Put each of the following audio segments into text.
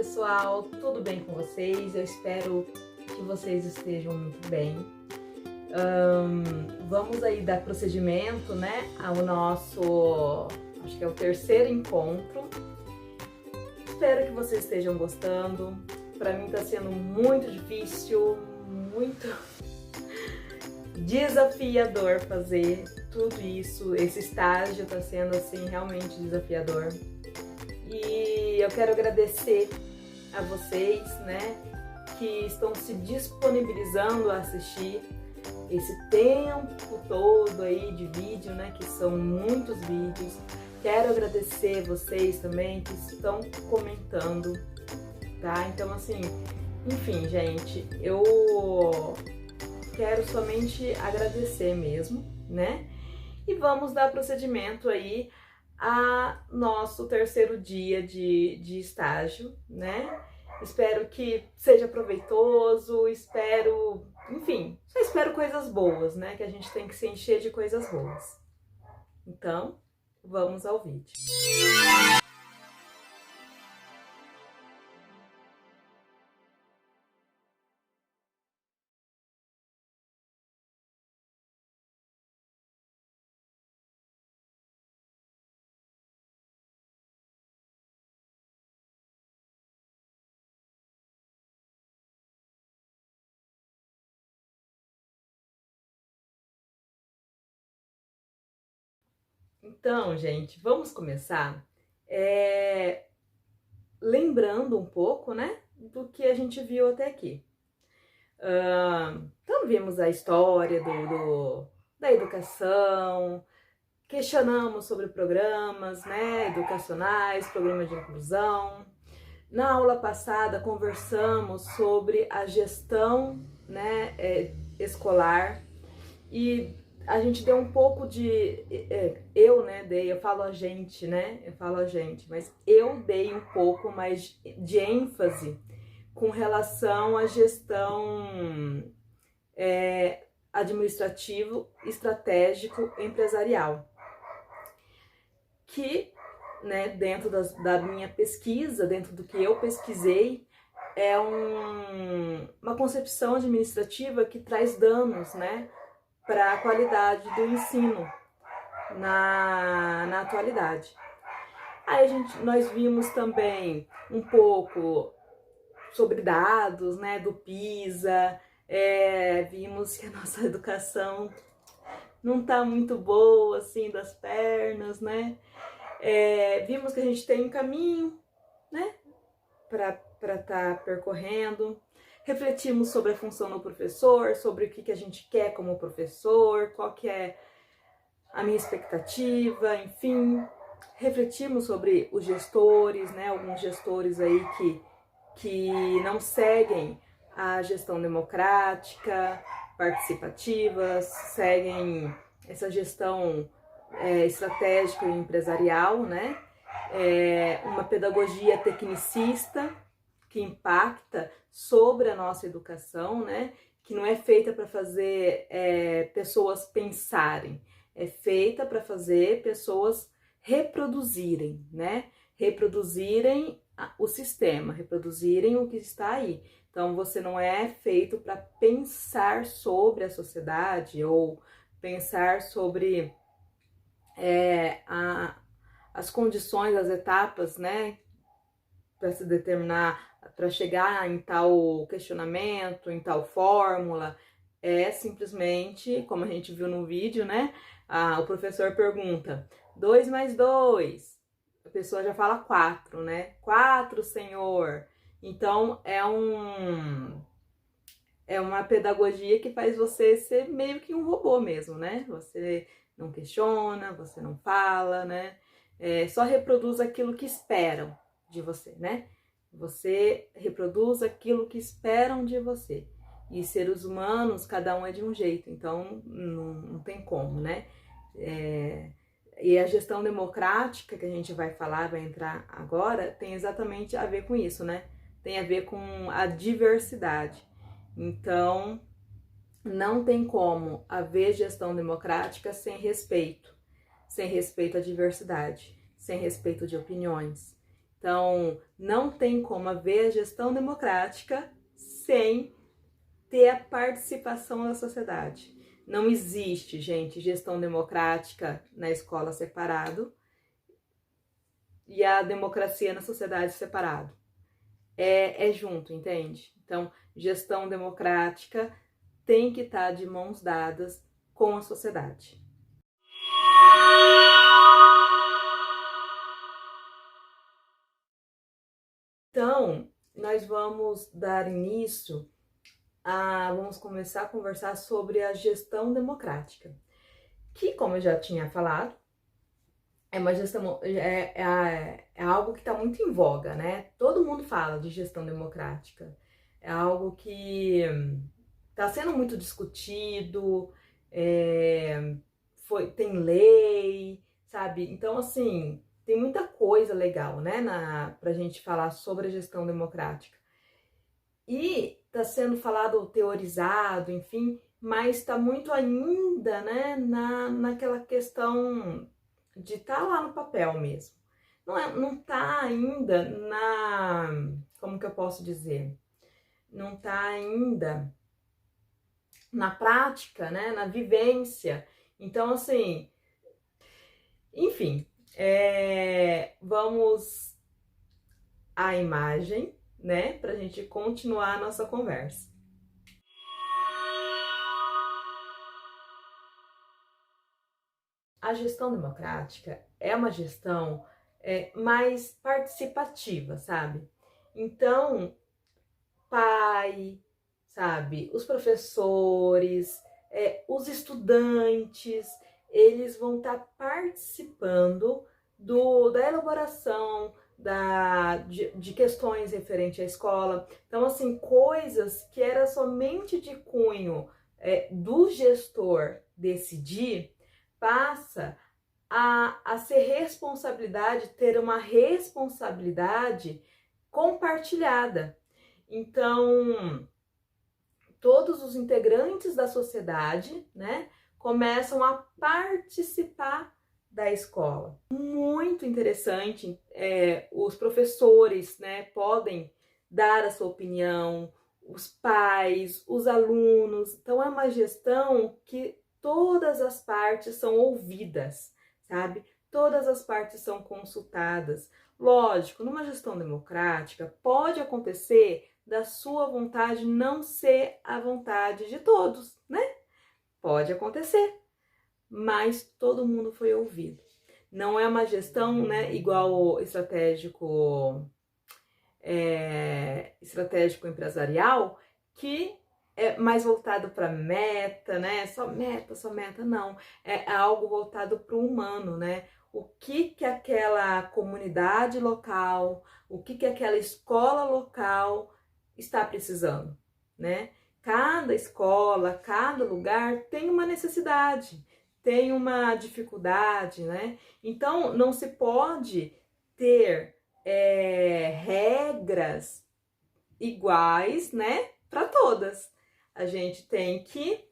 pessoal, tudo bem com vocês? Eu espero que vocês estejam muito bem. Vamos aí dar procedimento, né, ao nosso, acho que é o terceiro encontro. Espero que vocês estejam gostando. Para mim está sendo muito difícil, muito desafiador fazer tudo isso. Esse estágio está sendo assim realmente desafiador. E eu quero agradecer a vocês, né, que estão se disponibilizando a assistir esse tempo todo aí de vídeo, né, que são muitos vídeos. Quero agradecer vocês também que estão comentando, tá? Então, assim, enfim, gente, eu quero somente agradecer mesmo, né? E vamos dar procedimento aí a nosso terceiro dia de estágio, né? Espero que seja proveitoso, enfim, só espero coisas boas, né? Que a gente tem que se encher de coisas boas. Então, vamos ao vídeo. Então, gente, vamos começar lembrando um pouco, né, do que a gente viu até aqui. Então, vimos a história da educação, questionamos sobre programas, né, educacionais, programas de inclusão. Na aula passada, conversamos sobre a gestão, né, escolar, e a gente deu um pouco de... eu falo a gente, mas eu dei um pouco mais de ênfase com relação à gestão administrativo, estratégico, empresarial, que, né, dentro da minha pesquisa, dentro do que eu pesquisei, é uma concepção administrativa que traz danos, né, para a qualidade do ensino na atualidade. Aí nós vimos também um pouco sobre dados, né, do PISA, vimos que a nossa educação não tá muito boa, assim, das pernas, né? Vimos que a gente tem um caminho, né, para tá percorrendo. Refletimos sobre a função do professor, sobre o que a gente quer como professor, qual que é a minha expectativa, enfim. Refletimos sobre os gestores, né, alguns gestores aí que não seguem a gestão democrática, participativa, seguem essa gestão estratégica e empresarial, né? Uma pedagogia tecnicista que impacta sobre a nossa educação, né? Que não é feita para fazer pessoas pensarem, é feita para fazer pessoas reproduzirem, né? Reproduzirem o sistema, reproduzirem o que está aí. Então, você não é feito para pensar sobre a sociedade ou pensar sobre as condições, as etapas, né, para se determinar, para chegar em tal questionamento, em tal fórmula. É simplesmente, como a gente viu no vídeo, né, o professor pergunta, 2 mais 2, a pessoa já fala 4, né, 4, senhor. Então, é uma pedagogia que faz você ser meio que um robô mesmo, né? Você não questiona, você não fala, né? Só reproduz aquilo que esperam de você, né? Você reproduz aquilo que esperam de você. E seres humanos, cada um é de um jeito, então não tem como, né? E a gestão democrática que a gente vai falar, vai entrar agora, tem exatamente a ver com isso, né? Tem a ver com a diversidade. Então, não tem como haver gestão democrática sem respeito à diversidade, sem respeito de opiniões. Então, não tem como haver a gestão democrática sem ter a participação da sociedade. Não existe, gente, gestão democrática na escola separado e a democracia na sociedade separado. É junto, entende? Então, gestão democrática tem que estar de mãos dadas com a sociedade. Então, nós vamos dar início vamos começar a conversar sobre a gestão democrática, que, como eu já tinha falado, é uma gestão, é algo que está muito em voga, né? Todo mundo fala de gestão democrática. É algo que está sendo muito discutido, tem lei, sabe? Então, assim, tem muita coisa legal, né, pra gente falar sobre a gestão democrática. E está sendo falado, teorizado, enfim, mas está muito ainda, né, naquela questão de estar lá no papel mesmo. Não tá ainda como que eu posso dizer? Não tá ainda na prática, né, na vivência. Então, assim, enfim, vamos à imagem, né, pra gente continuar a nossa conversa. A gestão democrática é uma gestão mais participativa, sabe? Então, pai, sabe, os professores, os estudantes, eles vão estar participando da elaboração de questões referentes à escola. Então, assim, coisas que era somente de cunho do gestor decidir, passa a ser responsabilidade, ter uma responsabilidade compartilhada. Então, todos os integrantes da sociedade, né, começam a participar da escola. Muito interessante, os professores, né, podem dar a sua opinião, os pais, os alunos. Então, é uma gestão que todas as partes são ouvidas, sabe? Todas as partes são consultadas. Lógico, numa gestão democrática, pode acontecer da sua vontade não ser a vontade de todos, né? Pode acontecer, mas todo mundo foi ouvido. Não é uma gestão, né, igual o estratégico empresarial, que é mais voltado para meta, né? Só meta, não. É algo voltado para o humano, né? O que aquela comunidade local, o que aquela escola local está precisando, né? Cada escola, cada lugar tem uma necessidade, tem uma dificuldade, né? Então, não se pode ter regras iguais, né, para todas. A gente tem que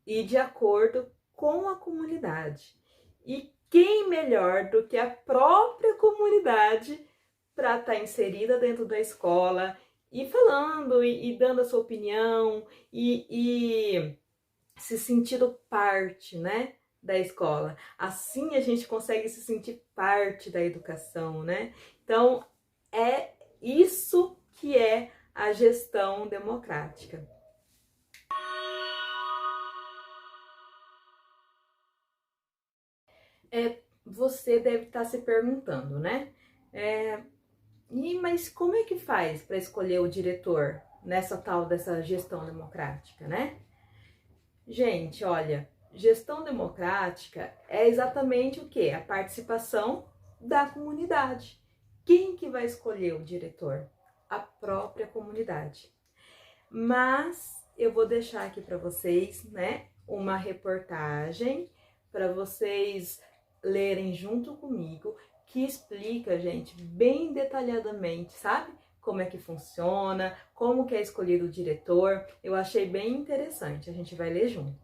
ir de acordo com a comunidade. E quem melhor do que a própria comunidade para estar inserida dentro da escola e falando e dando a sua opinião e se sentindo parte, né, da escola. Assim a gente consegue se sentir parte da educação, né? Então, é isso que é a gestão democrática. Você deve estar se perguntando, né? Mas como é que faz para escolher o diretor dessa gestão democrática, né? Gente, olha, gestão democrática é exatamente o quê? A participação da comunidade. Quem que vai escolher o diretor? A própria comunidade. Mas eu vou deixar aqui para vocês, né, uma reportagem para vocês lerem junto comigo, que explica, gente, bem detalhadamente, sabe? Como é que funciona, como que é escolhido o diretor. Eu achei bem interessante, a gente vai ler junto.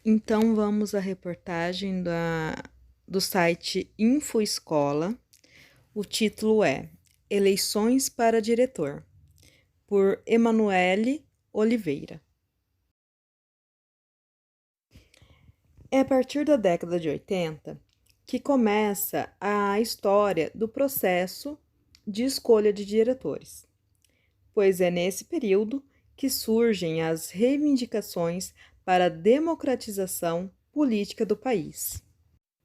Então vamos à reportagem do site InfoEscola, O título é Eleições para Diretor, por Emanuele Oliveira. É a partir da década de 80 que começa a história do processo de escolha de diretores, pois é nesse período que surgem as reivindicações para a democratização política do país.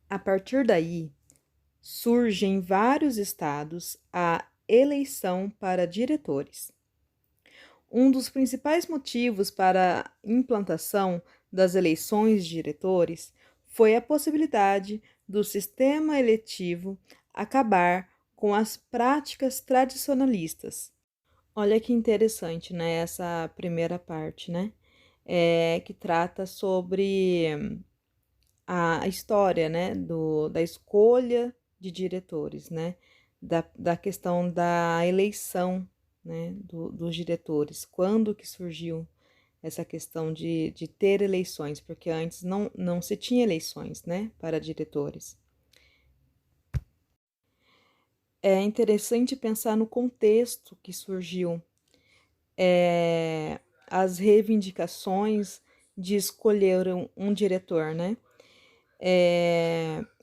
A partir daí, surge em vários estados a eleição para diretores. Um dos principais motivos para a implantação das eleições de diretores foi a possibilidade do sistema eletivo acabar com as práticas tradicionalistas. Olha que interessante, né? Essa primeira parte, né? Que trata sobre a história, né? Da escolha de diretores, né? Da questão da eleição, né? Dos diretores. Quando que surgiu essa questão de ter eleições? Porque antes não se tinha eleições, né? Para diretores. É interessante pensar no contexto que surgiu as reivindicações de escolher um diretor, né?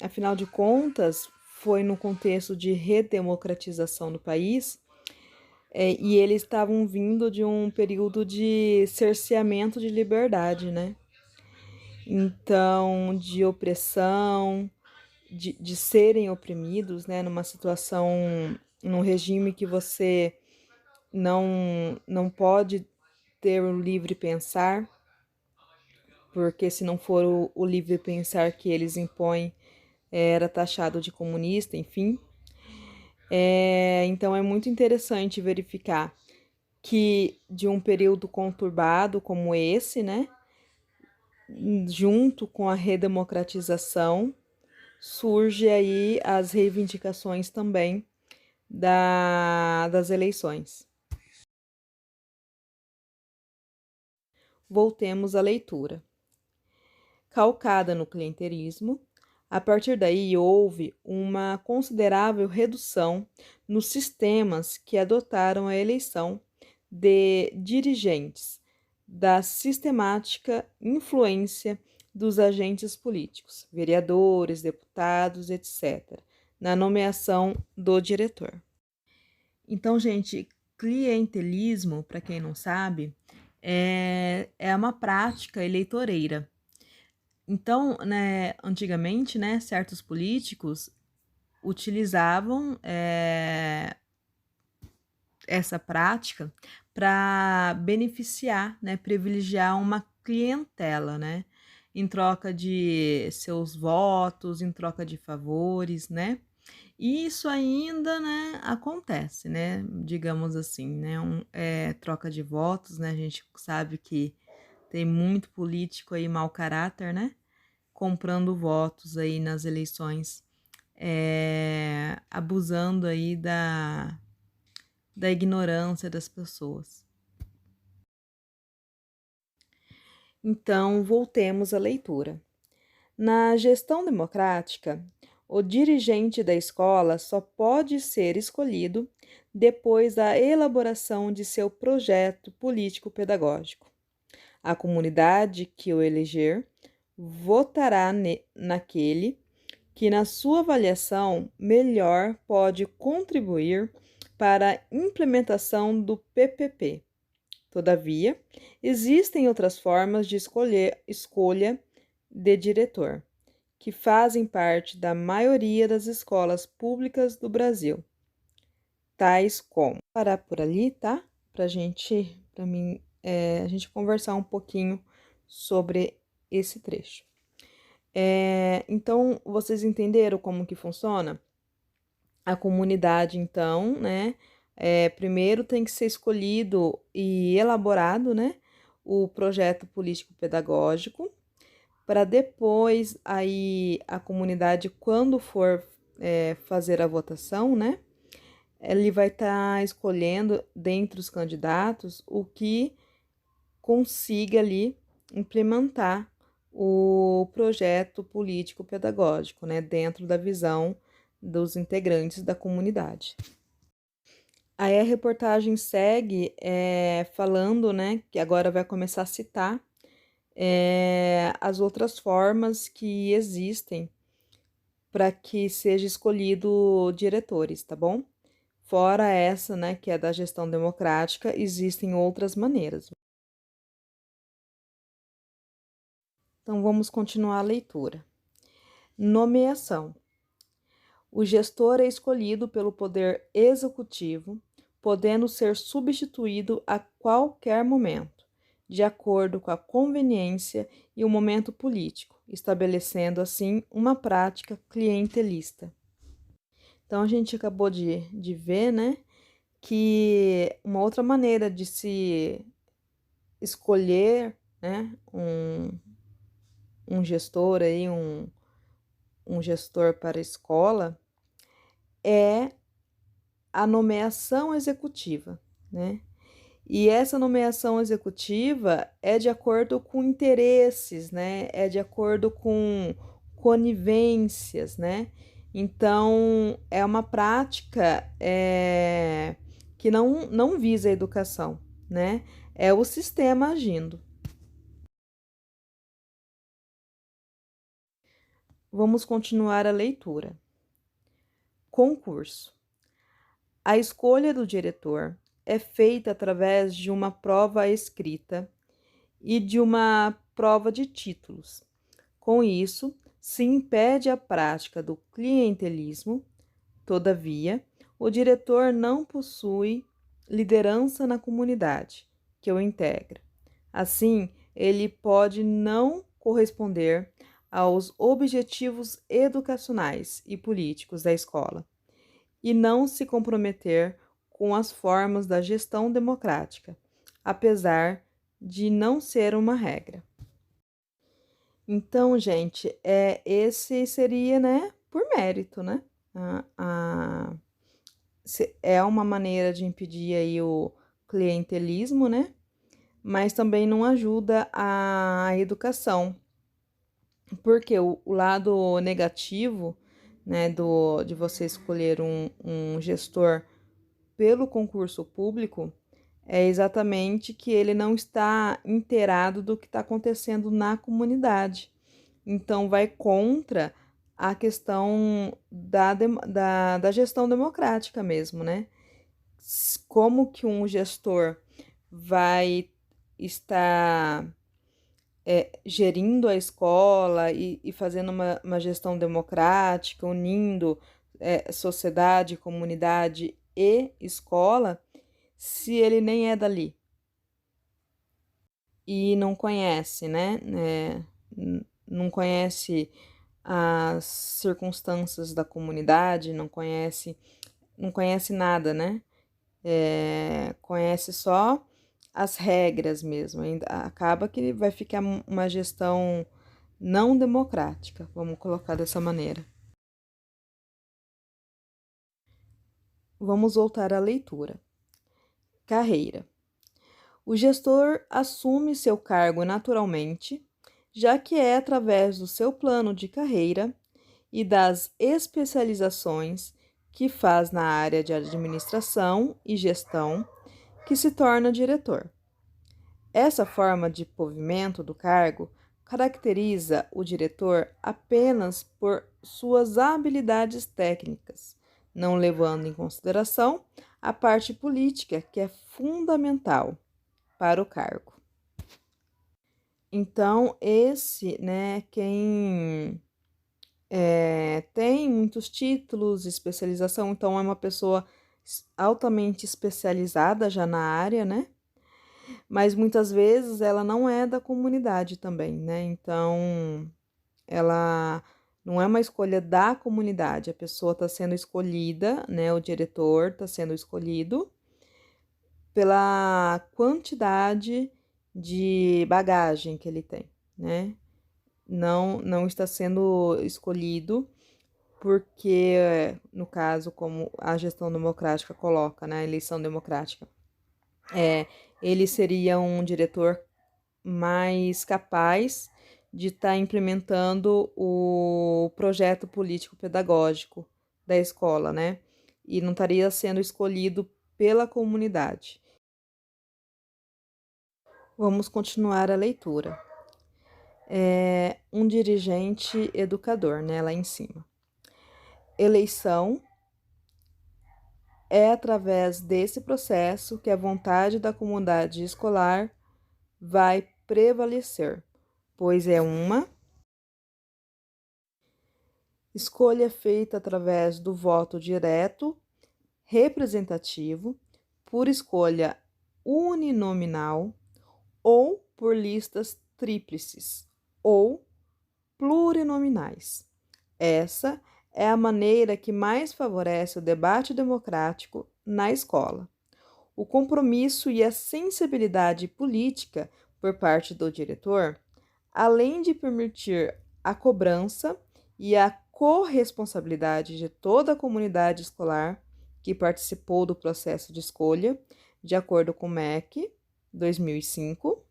Afinal de contas, foi no contexto de redemocratização do país e eles estavam vindo de um período de cerceamento de liberdade, né? Então, de opressão, de serem oprimidos, né? Numa situação, num regime que você não pode ter o livre pensar, porque se não for o livre pensar que eles impõem, era taxado de comunista, enfim. Então é muito interessante verificar que de um período conturbado como esse, né, junto com a redemocratização, surge aí as reivindicações também das eleições. Voltemos à leitura. Calcada no clientelismo, a partir daí houve uma considerável redução nos sistemas que adotaram a eleição de dirigentes, da sistemática influência dos agentes políticos, vereadores, deputados, etc., na nomeação do diretor. Então, gente, clientelismo, para quem não sabe, é uma prática eleitoreira. Então, né, antigamente, né, certos políticos utilizavam essa prática para beneficiar, né, privilegiar uma clientela, né, em troca de seus votos, em troca de favores, né? E isso ainda, né, acontece, né? Digamos assim, né? Troca de votos, né? A gente sabe que tem muito político aí mau caráter, né? Comprando votos aí nas eleições, abusando aí da ignorância das pessoas. Então, voltemos à leitura. Na gestão democrática, o dirigente da escola só pode ser escolhido depois da elaboração de seu projeto político-pedagógico. A comunidade que o eleger votará naquele que, na sua avaliação, melhor pode contribuir para a implementação do PPP. Todavia, existem outras formas de escolha de diretor, que fazem parte da maioria das escolas públicas do Brasil, tais como... Vou parar por ali, tá? A gente conversar um pouquinho sobre esse trecho. Então, vocês entenderam como que funciona? A comunidade, então, né? Primeiro tem que ser escolhido e elaborado, né? O projeto político-pedagógico, para depois aí a comunidade, quando for fazer a votação, né? Ele vai estar escolhendo dentre os candidatos o que consiga ali implementar o projeto político-pedagógico, né, dentro da visão dos integrantes da comunidade. Aí a reportagem segue falando, né, que agora vai começar a citar as outras formas que existem para que seja escolhido diretores, tá bom? Fora essa, né, que é da gestão democrática, existem outras maneiras. Então vamos continuar a leitura. Nomeação. O gestor é escolhido pelo poder executivo, podendo ser substituído a qualquer momento, de acordo com a conveniência e o momento político, estabelecendo assim uma prática clientelista. Então a gente acabou de ver, né, que uma outra maneira de se escolher, né, um gestor aí, um gestor para a escola é a nomeação executiva, né? E essa nomeação executiva é de acordo com interesses, né? É de acordo com conivências, né? Então, é uma prática que não visa a educação, né? É o sistema agindo. Vamos continuar a leitura. Concurso. A escolha do diretor é feita através de uma prova escrita e de uma prova de títulos. Com isso, se impede a prática do clientelismo. Todavia, o diretor não possui liderança na comunidade que o integra. Assim, ele pode não corresponder aos objetivos educacionais e políticos da escola e não se comprometer com as formas da gestão democrática, apesar de não ser uma regra. Então, gente, esse seria, né, por mérito, né? É uma maneira de impedir aí o clientelismo, né? Mas também não ajuda a educação, porque o lado negativo, né, de você escolher um gestor pelo concurso público é exatamente que ele não está inteirado do que está acontecendo na comunidade. Então, vai contra a questão da gestão democrática mesmo, né? Como que um gestor vai estar gerindo a escola e fazendo uma gestão democrática, unindo sociedade, comunidade e escola, se ele nem é dali e não conhece, né? Não conhece as circunstâncias da comunidade, não conhece nada, né? Conhece só as regras mesmo. Acaba que vai ficar uma gestão não democrática, vamos colocar dessa maneira. Vamos voltar à leitura. Carreira. O gestor assume seu cargo naturalmente, já que é através do seu plano de carreira e das especializações que faz na área de administração e gestão que se torna diretor. Essa forma de provimento do cargo caracteriza o diretor apenas por suas habilidades técnicas, não levando em consideração a parte política que é fundamental para o cargo. Então, né, quem tem muitos títulos, especialização, então é uma pessoa altamente especializada já na área, né? Mas muitas vezes ela não é da comunidade também, né? Então, ela não é uma escolha da comunidade, a pessoa está sendo escolhida, né? O diretor está sendo escolhido pela quantidade de bagagem que ele tem, né? Não está sendo escolhido porque, no caso, como a gestão democrática coloca, né, a eleição democrática, ele seria um diretor mais capaz de estar implementando o projeto político-pedagógico da escola, né? E não estaria sendo escolhido pela comunidade. Vamos continuar a leitura. Um dirigente educador, né? Lá em cima. Eleição é através desse processo que a vontade da comunidade escolar vai prevalecer, pois é uma escolha feita através do voto direto, representativo, por escolha uninominal ou por listas tríplices ou plurinominais. Essa é a maneira que mais favorece o debate democrático na escola. O compromisso e a sensibilidade política por parte do diretor, além de permitir a cobrança e a corresponsabilidade de toda a comunidade escolar que participou do processo de escolha, de acordo com o MEC 2005,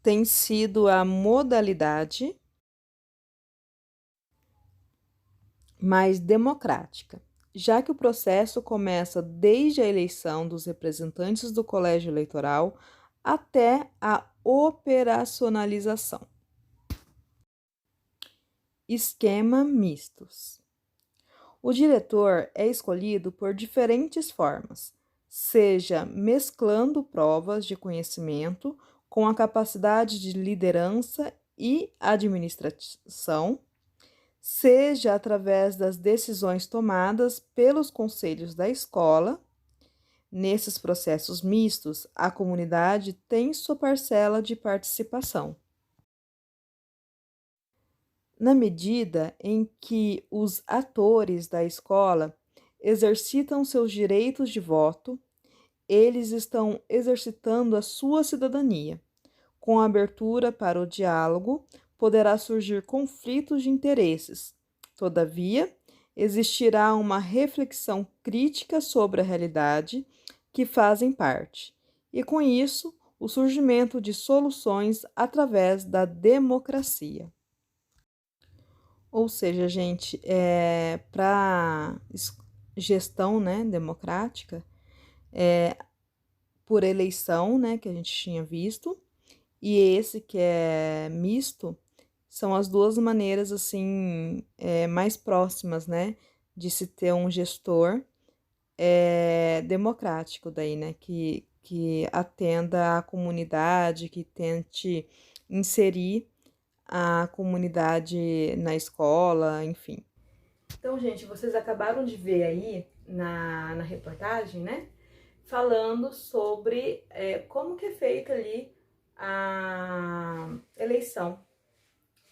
tem sido a modalidade mais democrática, já que o processo começa desde a eleição dos representantes do colégio eleitoral até a operacionalização. Esquema mistos. O diretor é escolhido por diferentes formas, seja mesclando provas de conhecimento com a capacidade de liderança e administração, seja através das decisões tomadas pelos conselhos da escola. Nesses processos mistos, a comunidade tem sua parcela de participação. Na medida em que os atores da escola exercitam seus direitos de voto, eles estão exercitando a sua cidadania. Com a abertura para o diálogo, poderá surgir conflitos de interesses. Todavia, existirá uma reflexão crítica sobre a realidade que fazem parte, e com isso, o surgimento de soluções através da democracia. Ou seja, gente, para gestão, né, democrática, por eleição, né, que a gente tinha visto, e esse que é misto, são as duas maneiras, assim, mais próximas, né, de se ter um gestor democrático daí, né, que atenda a comunidade, que tente inserir a comunidade na escola, enfim. Então, gente, vocês acabaram de ver aí na reportagem, né, falando sobre como que é feita ali a eleição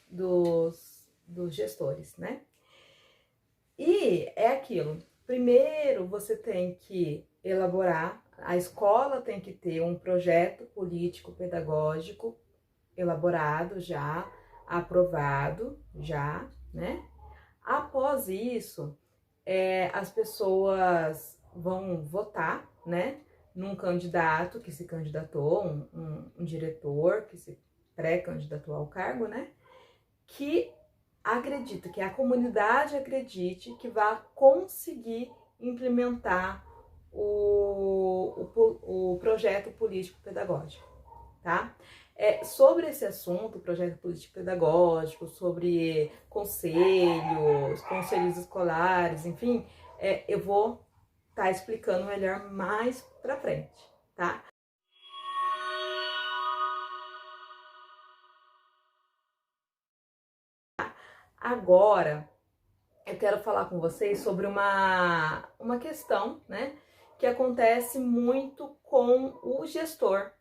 dos gestores, né? E é aquilo, primeiro você tem que elaborar, a escola tem que ter um projeto político-pedagógico elaborado já, aprovado já, né? Após isso, as pessoas vão votar, né? Num candidato que se candidatou, um diretor que se pré-candidatou ao cargo, né? Que acredita, que a comunidade acredite que vai conseguir implementar o projeto político-pedagógico, tá? Sobre esse assunto, projeto político-pedagógico, sobre conselhos escolares, enfim, eu vou estar explicando melhor mais pra frente, tá? Agora, eu quero falar com vocês sobre uma questão, né, que acontece muito com o gestor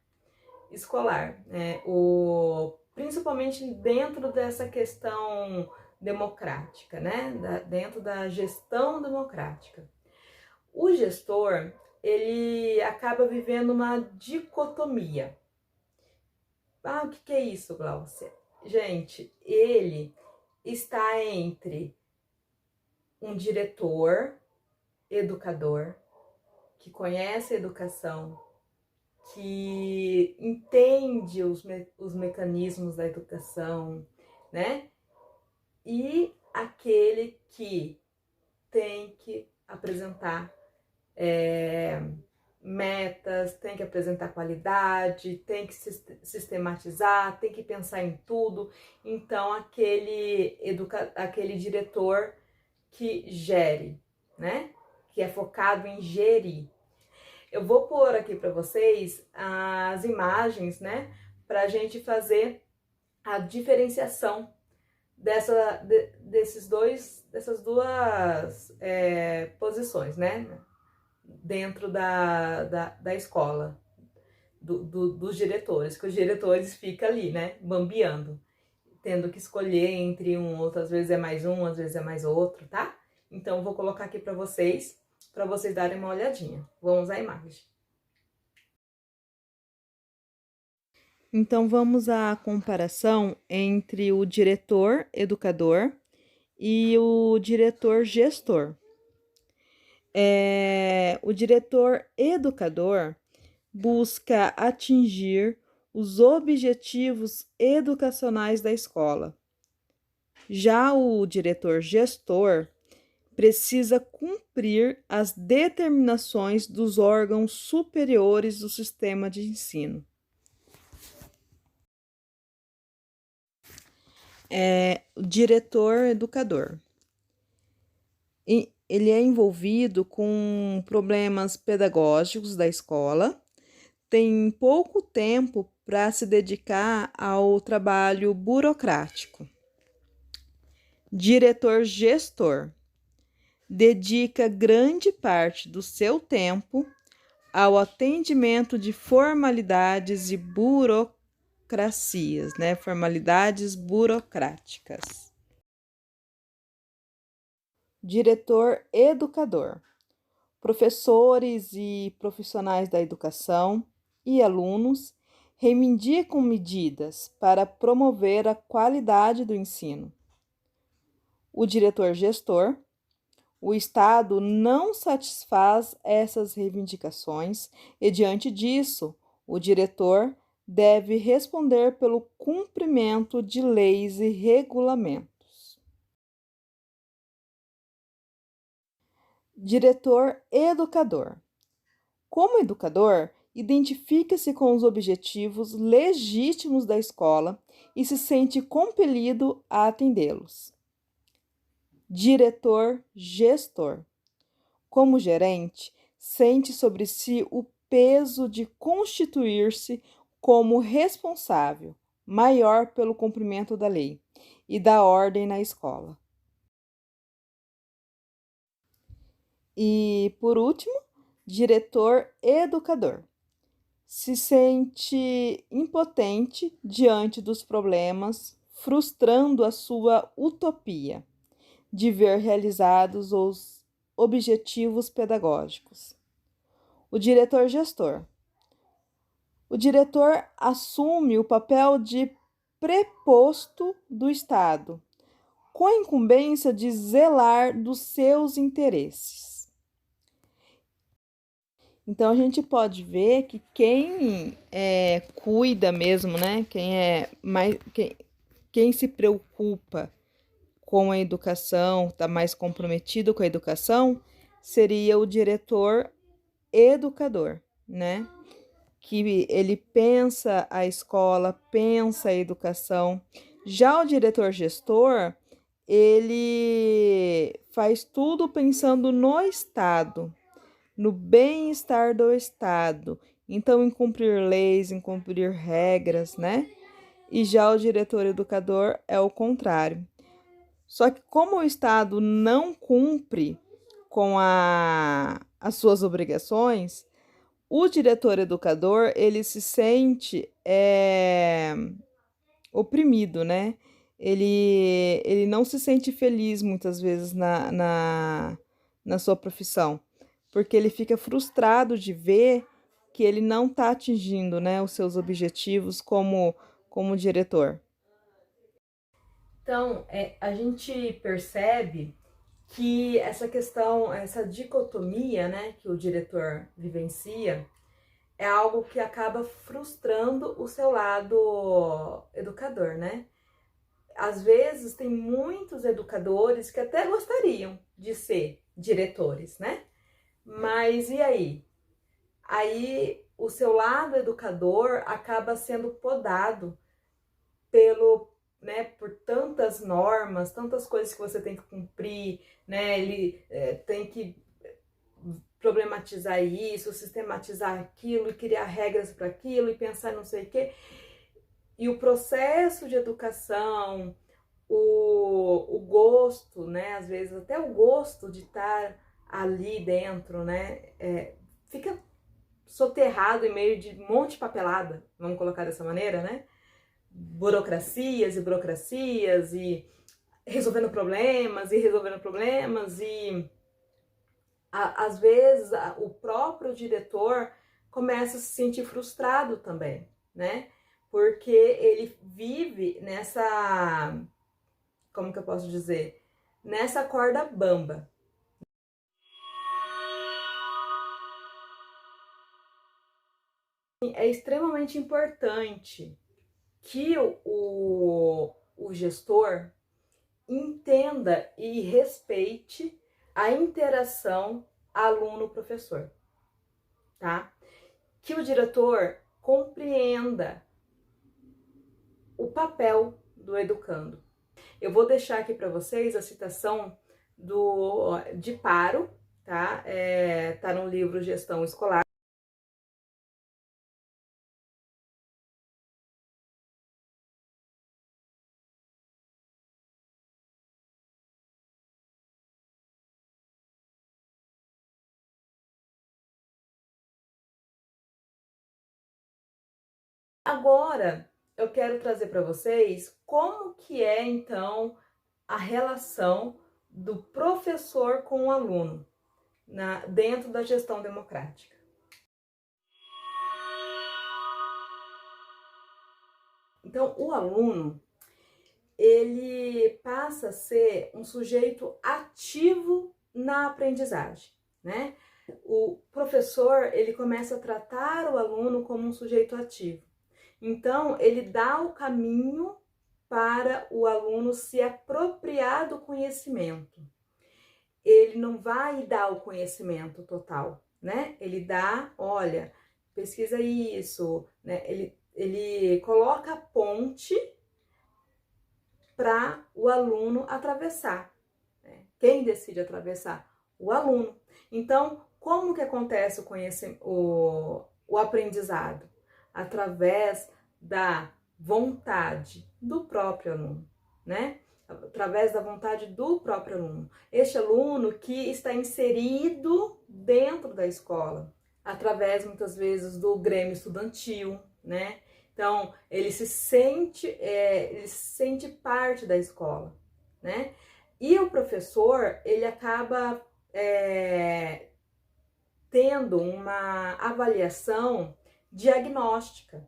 escolar, né, principalmente dentro dessa questão democrática, né, dentro da gestão democrática. O gestor, ele acaba vivendo uma dicotomia. Ah, o que é isso, Glaucia? Gente, ele está entre um diretor, educador, que conhece a educação, que entende os mecanismos da educação, né? E aquele que apresentar metas, tem que apresentar qualidade, tem que sistematizar, tem que pensar em tudo. Então, aquele diretor que gere, né? Que é focado em gerir. Eu vou pôr aqui para vocês as imagens, né? Para a gente fazer a diferenciação dessas duas posições, né? Dentro da escola, dos diretores, que os diretores ficam ali, né? Bambeando, tendo que escolher entre um, outras vezes é mais um, às vezes é mais outro, tá? Então, vou colocar aqui para vocês darem uma olhadinha. Vamos à imagem. Então, vamos à comparação entre o diretor educador e o diretor gestor. O diretor educador busca atingir os objetivos educacionais da escola. Já o diretor gestor precisa cumprir as determinações dos órgãos superiores do sistema de ensino. O diretor educador. Ele é envolvido com problemas pedagógicos da escola, tem pouco tempo para se dedicar ao trabalho burocrático. Diretor gestor dedica grande parte do seu tempo ao atendimento de formalidades e burocracias, né? Formalidades burocráticas. Diretor educador. Professores e profissionais da educação e alunos reivindicam medidas para promover a qualidade do ensino. O diretor gestor. O Estado não satisfaz essas reivindicações e, diante disso, o diretor deve responder pelo cumprimento de leis e regulamentos. Diretor educador. Como educador, identifica-se com os objetivos legítimos da escola e se sente compelido a atendê-los. Diretor gestor. Como gerente, sente sobre si o peso de constituir-se como responsável maior pelo cumprimento da lei e da ordem na escola. E, por último, diretor educador. Se sente impotente diante dos problemas, frustrando a sua utopia de ver realizados os objetivos pedagógicos. O diretor gestor. O diretor assume o papel de preposto do Estado, com a incumbência de zelar dos seus interesses. Então, a gente pode ver que quem cuida mesmo, né? Quem se preocupa com a educação, está mais comprometido com a educação, seria o diretor educador, né? Que ele pensa a escola, pensa a educação. Já o diretor gestor, ele faz tudo pensando no Estado, no bem-estar do Estado. Então, em cumprir leis, em cumprir regras, né? E já o diretor educador é o contrário. Só que como o Estado não cumpre com as suas obrigações, o diretor educador, ele se sente oprimido, né? Ele não se sente feliz muitas vezes na sua profissão, porque ele fica frustrado de ver que ele não está atingindo, né, os seus objetivos como diretor. Então, a gente percebe que essa questão, essa dicotomia, né, que o diretor vivencia, é algo que acaba frustrando o seu lado educador, né? Às vezes tem muitos educadores que até gostariam de ser diretores, né? Mas e aí? Aí o seu lado educador acaba sendo podado pelo, né, por tantas normas, tantas coisas que você tem que cumprir, né? Ele tem que problematizar isso, sistematizar aquilo, e criar regras para aquilo, e pensar não sei o quê. E o processo de educação, o gosto, né? Às vezes até o gosto de estar ali dentro, né? Fica soterrado em meio de um monte de papelada, vamos colocar dessa maneira, né? Burocracias e burocracias e resolvendo problemas e às vezes o próprio diretor começa a se sentir frustrado também, né? Porque ele vive nessa, como que eu posso dizer? Nessa corda bamba. É extremamente importante que o gestor entenda e respeite a interação aluno-professor, tá? Que o diretor compreenda o papel do educando. Eu vou deixar aqui para vocês a citação de Paro, tá? Tá no livro Gestão Escolar. Agora, eu quero trazer para vocês como que é, então, a relação do professor com o aluno dentro da gestão democrática. Então, o aluno, ele passa a ser um sujeito ativo na aprendizagem, né? O professor, ele começa a tratar o aluno como um sujeito ativo. Então, ele dá o caminho para o aluno se apropriar do conhecimento. Ele não vai dar o conhecimento total, né? Ele dá, olha, pesquisa isso, né? Ele coloca a ponte para o aluno atravessar. Né? Quem decide atravessar? O aluno. Então, como que acontece o aprendizado? Através da vontade do próprio aluno, né? Através da vontade do próprio aluno. Este aluno que está inserido dentro da escola, através muitas vezes do grêmio estudantil, né? Então, ele se sente parte da escola, né? E o professor, ele acaba tendo uma avaliação diagnóstica.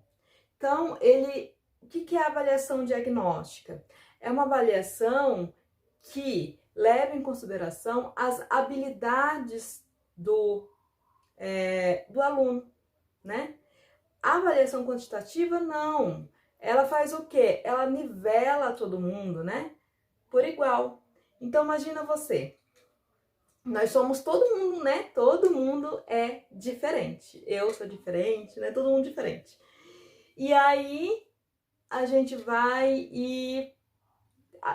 Então, o que é a avaliação diagnóstica? É uma avaliação que leva em consideração as habilidades do aluno, né? A avaliação quantitativa, não. Ela faz o quê? Ela nivela todo mundo, né? Por igual. Então, imagina você. Nós somos todo mundo, né? Todo mundo é diferente. Eu sou diferente, né? Todo mundo diferente. E aí, a gente vai e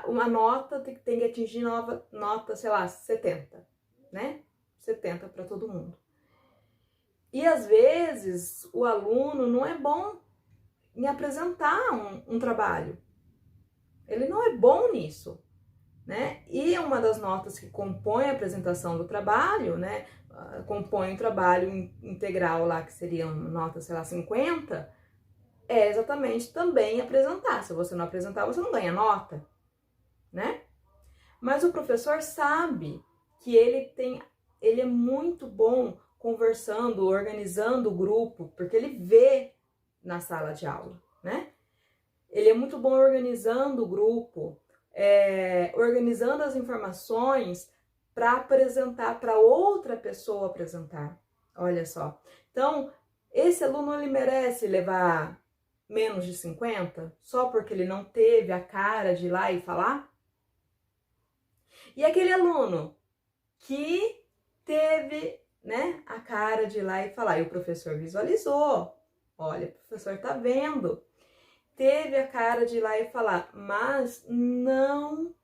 uma nota tem que atingir nota, sei lá, 70, né? 70 para todo mundo. E às vezes o aluno não é bom em apresentar um trabalho. Ele não é bom nisso, né? E uma das notas que compõe a apresentação do trabalho, né? Compõe o trabalho integral lá, que seria uma nota, sei lá, 50, é exatamente também apresentar. Se você não apresentar, você não ganha nota, né? Mas o professor sabe que ele é muito bom conversando, organizando o grupo, porque ele vê na sala de aula, né? Ele é muito bom organizando o grupo, organizando as informações para apresentar, para outra pessoa apresentar. Olha só. Então, esse aluno, ele merece levar menos de 50 só porque ele não teve a cara de ir lá e falar? E aquele aluno que teve né, a cara de ir lá e falar. E o professor visualizou. Olha, o professor tá vendo. Teve a cara de ir lá e falar, mas não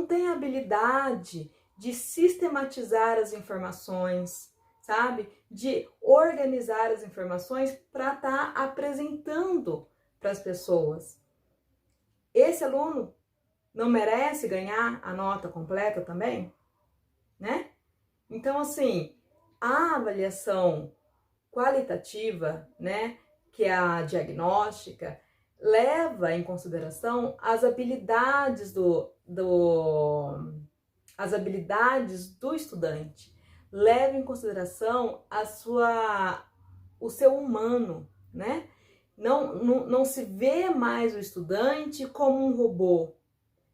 tem habilidade de sistematizar as informações, sabe? De organizar as informações para estar apresentando para as pessoas. Esse aluno não merece ganhar a nota completa também, né? Então, assim, a avaliação qualitativa, né, que é a diagnóstica, leva em consideração as habilidades as habilidades do estudante, leva em consideração o seu humano, né? Não se vê mais o estudante como um robô,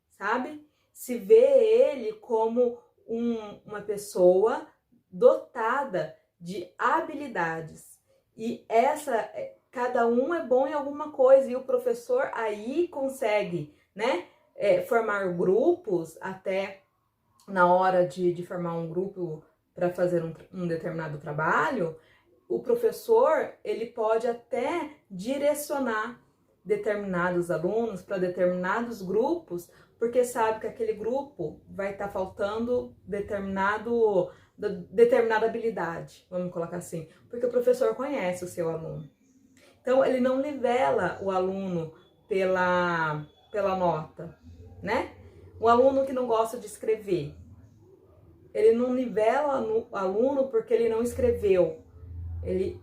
sabe? Se vê ele como uma pessoa dotada de habilidades. E cada um é bom em alguma coisa, e o professor aí consegue, né, formar grupos, até na hora de formar um grupo para fazer um determinado trabalho, o professor, ele pode até direcionar determinados alunos para determinados grupos, porque sabe que aquele grupo vai estar faltando determinada habilidade, vamos colocar assim, porque o professor conhece o seu aluno. Então, ele não nivela o aluno pela nota, né? Um aluno que não gosta de escrever, ele não nivela o aluno porque ele não escreveu. Ele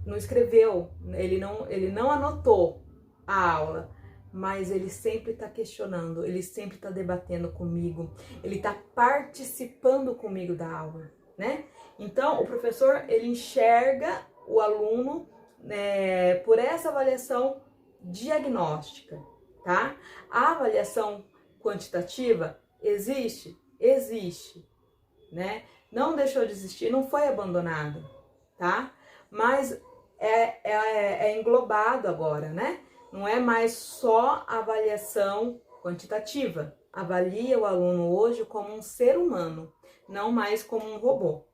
não escreveu, ele não anotou a aula, mas ele sempre está questionando, ele sempre está debatendo comigo, ele está participando comigo da aula, né? Então, o professor, ele enxerga o aluno por essa avaliação diagnóstica, tá? A avaliação quantitativa existe? Existe, né? Não deixou de existir, não foi abandonado, tá? Mas é englobado agora, né? Não é mais só avaliação quantitativa. Avalia o aluno hoje como um ser humano, não mais como um robô.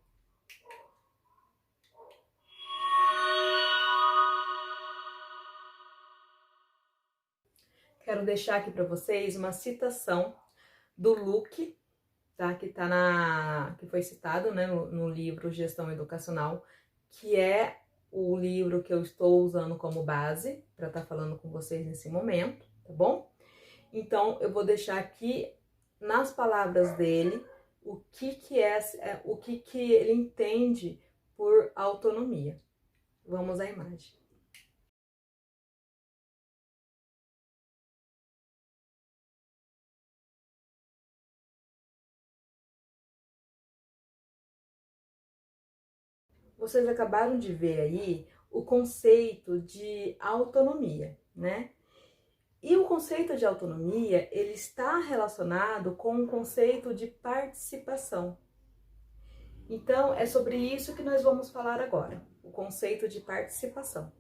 Quero deixar aqui para vocês uma citação do Luke, tá? Que foi citado, né, no livro Gestão Educacional, que é o livro que eu estou usando como base para estar falando com vocês nesse momento, tá bom? Então, eu vou deixar aqui nas palavras dele o que ele entende por autonomia. Vamos à imagem. Vocês acabaram de ver aí o conceito de autonomia, né? E o conceito de autonomia, ele está relacionado com o conceito de participação. Então, é sobre isso que nós vamos falar agora, o conceito de participação.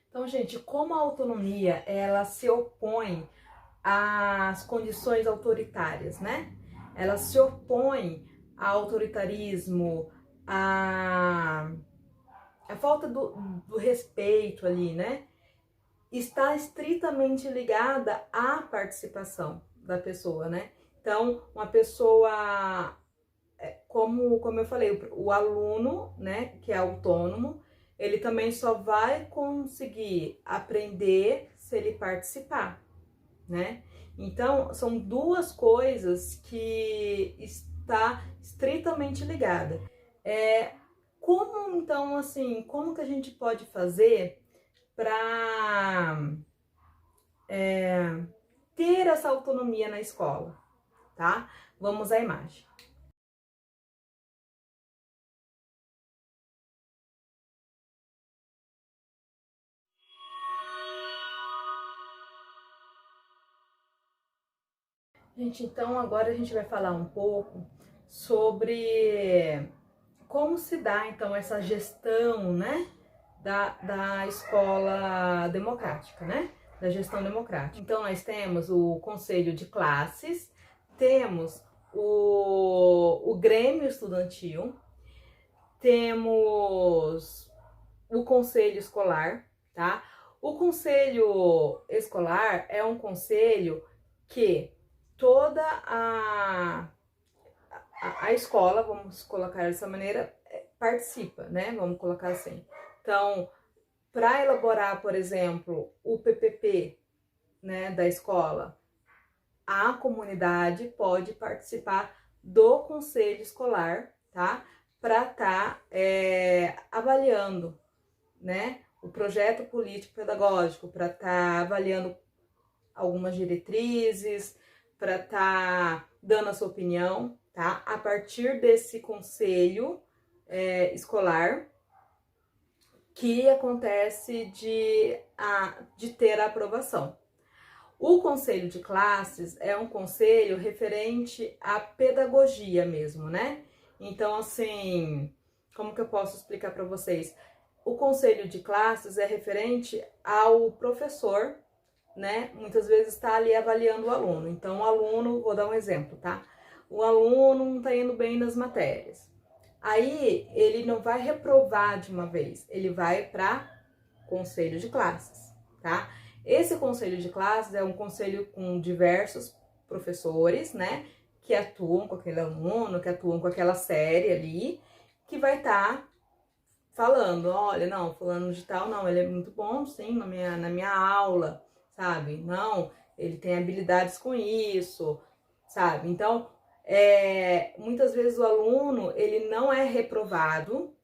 Então, gente, como a autonomia, ela se opõe às condições autoritárias, né? Ela se opõe ao autoritarismo, à falta do respeito ali, né? Está estritamente ligada à participação da pessoa, né? Então, uma pessoa, como eu falei, o aluno, né, que é autônomo, ele também só vai conseguir aprender se ele participar, né? Então, são duas coisas que está estritamente ligada. Então, assim, como que a gente pode fazer para ter essa autonomia na escola, tá? Vamos à imagem. Gente, então agora a gente vai falar um pouco sobre como se dá, então, essa gestão, né, da escola democrática, né? da gestão democrática. Então, nós temos o conselho de classes, temos o grêmio estudantil, temos o conselho escolar, tá? O conselho escolar é um conselho que toda a escola, vamos colocar dessa maneira, participa, né? Vamos colocar assim. Então, para elaborar, por exemplo, o PPP, né, da escola, a comunidade pode participar do conselho escolar, tá? Para estar avaliando, né, o projeto político-pedagógico, para estar avaliando algumas diretrizes, para estar dando a sua opinião, tá? A partir desse conselho escolar, que acontece de ter a aprovação. O conselho de classes é um conselho referente à pedagogia mesmo, né? Então, assim, como que eu posso explicar para vocês? O conselho de classes é referente ao professor, né? Muitas vezes está ali avaliando o aluno. Então, o aluno, vou dar um exemplo, tá? O aluno não está indo bem nas matérias. Aí, ele não vai reprovar de uma vez, ele vai para conselho de classes, tá? Esse conselho de classes é um conselho com diversos professores, né? Que atuam com aquele aluno, que atuam com aquela série ali, que vai estar falando, olha, não, fulano de tal, não, ele é muito bom, sim, na minha aula, sabe? Não, ele tem habilidades com isso, sabe? Então, muitas vezes o aluno, ele não é reprovado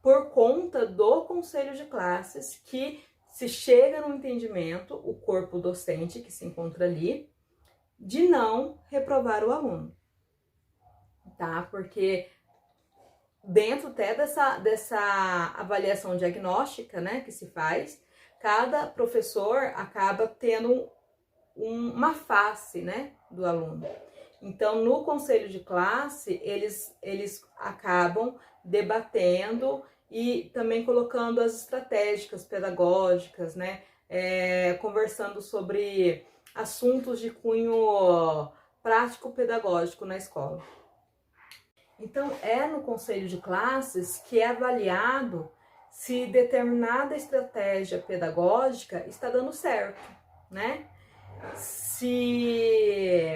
por conta do conselho de classes, que se chega no entendimento, o corpo docente que se encontra ali, de não reprovar o aluno, tá? Porque dentro até dessa avaliação diagnóstica, né, que se faz, cada professor acaba tendo uma face, né, do aluno. Então, no conselho de classe, eles acabam debatendo e também colocando as estratégicas pedagógicas, né, conversando sobre assuntos de cunho prático-pedagógico na escola. Então, é no conselho de classes que é avaliado se determinada estratégia pedagógica está dando certo, né? Se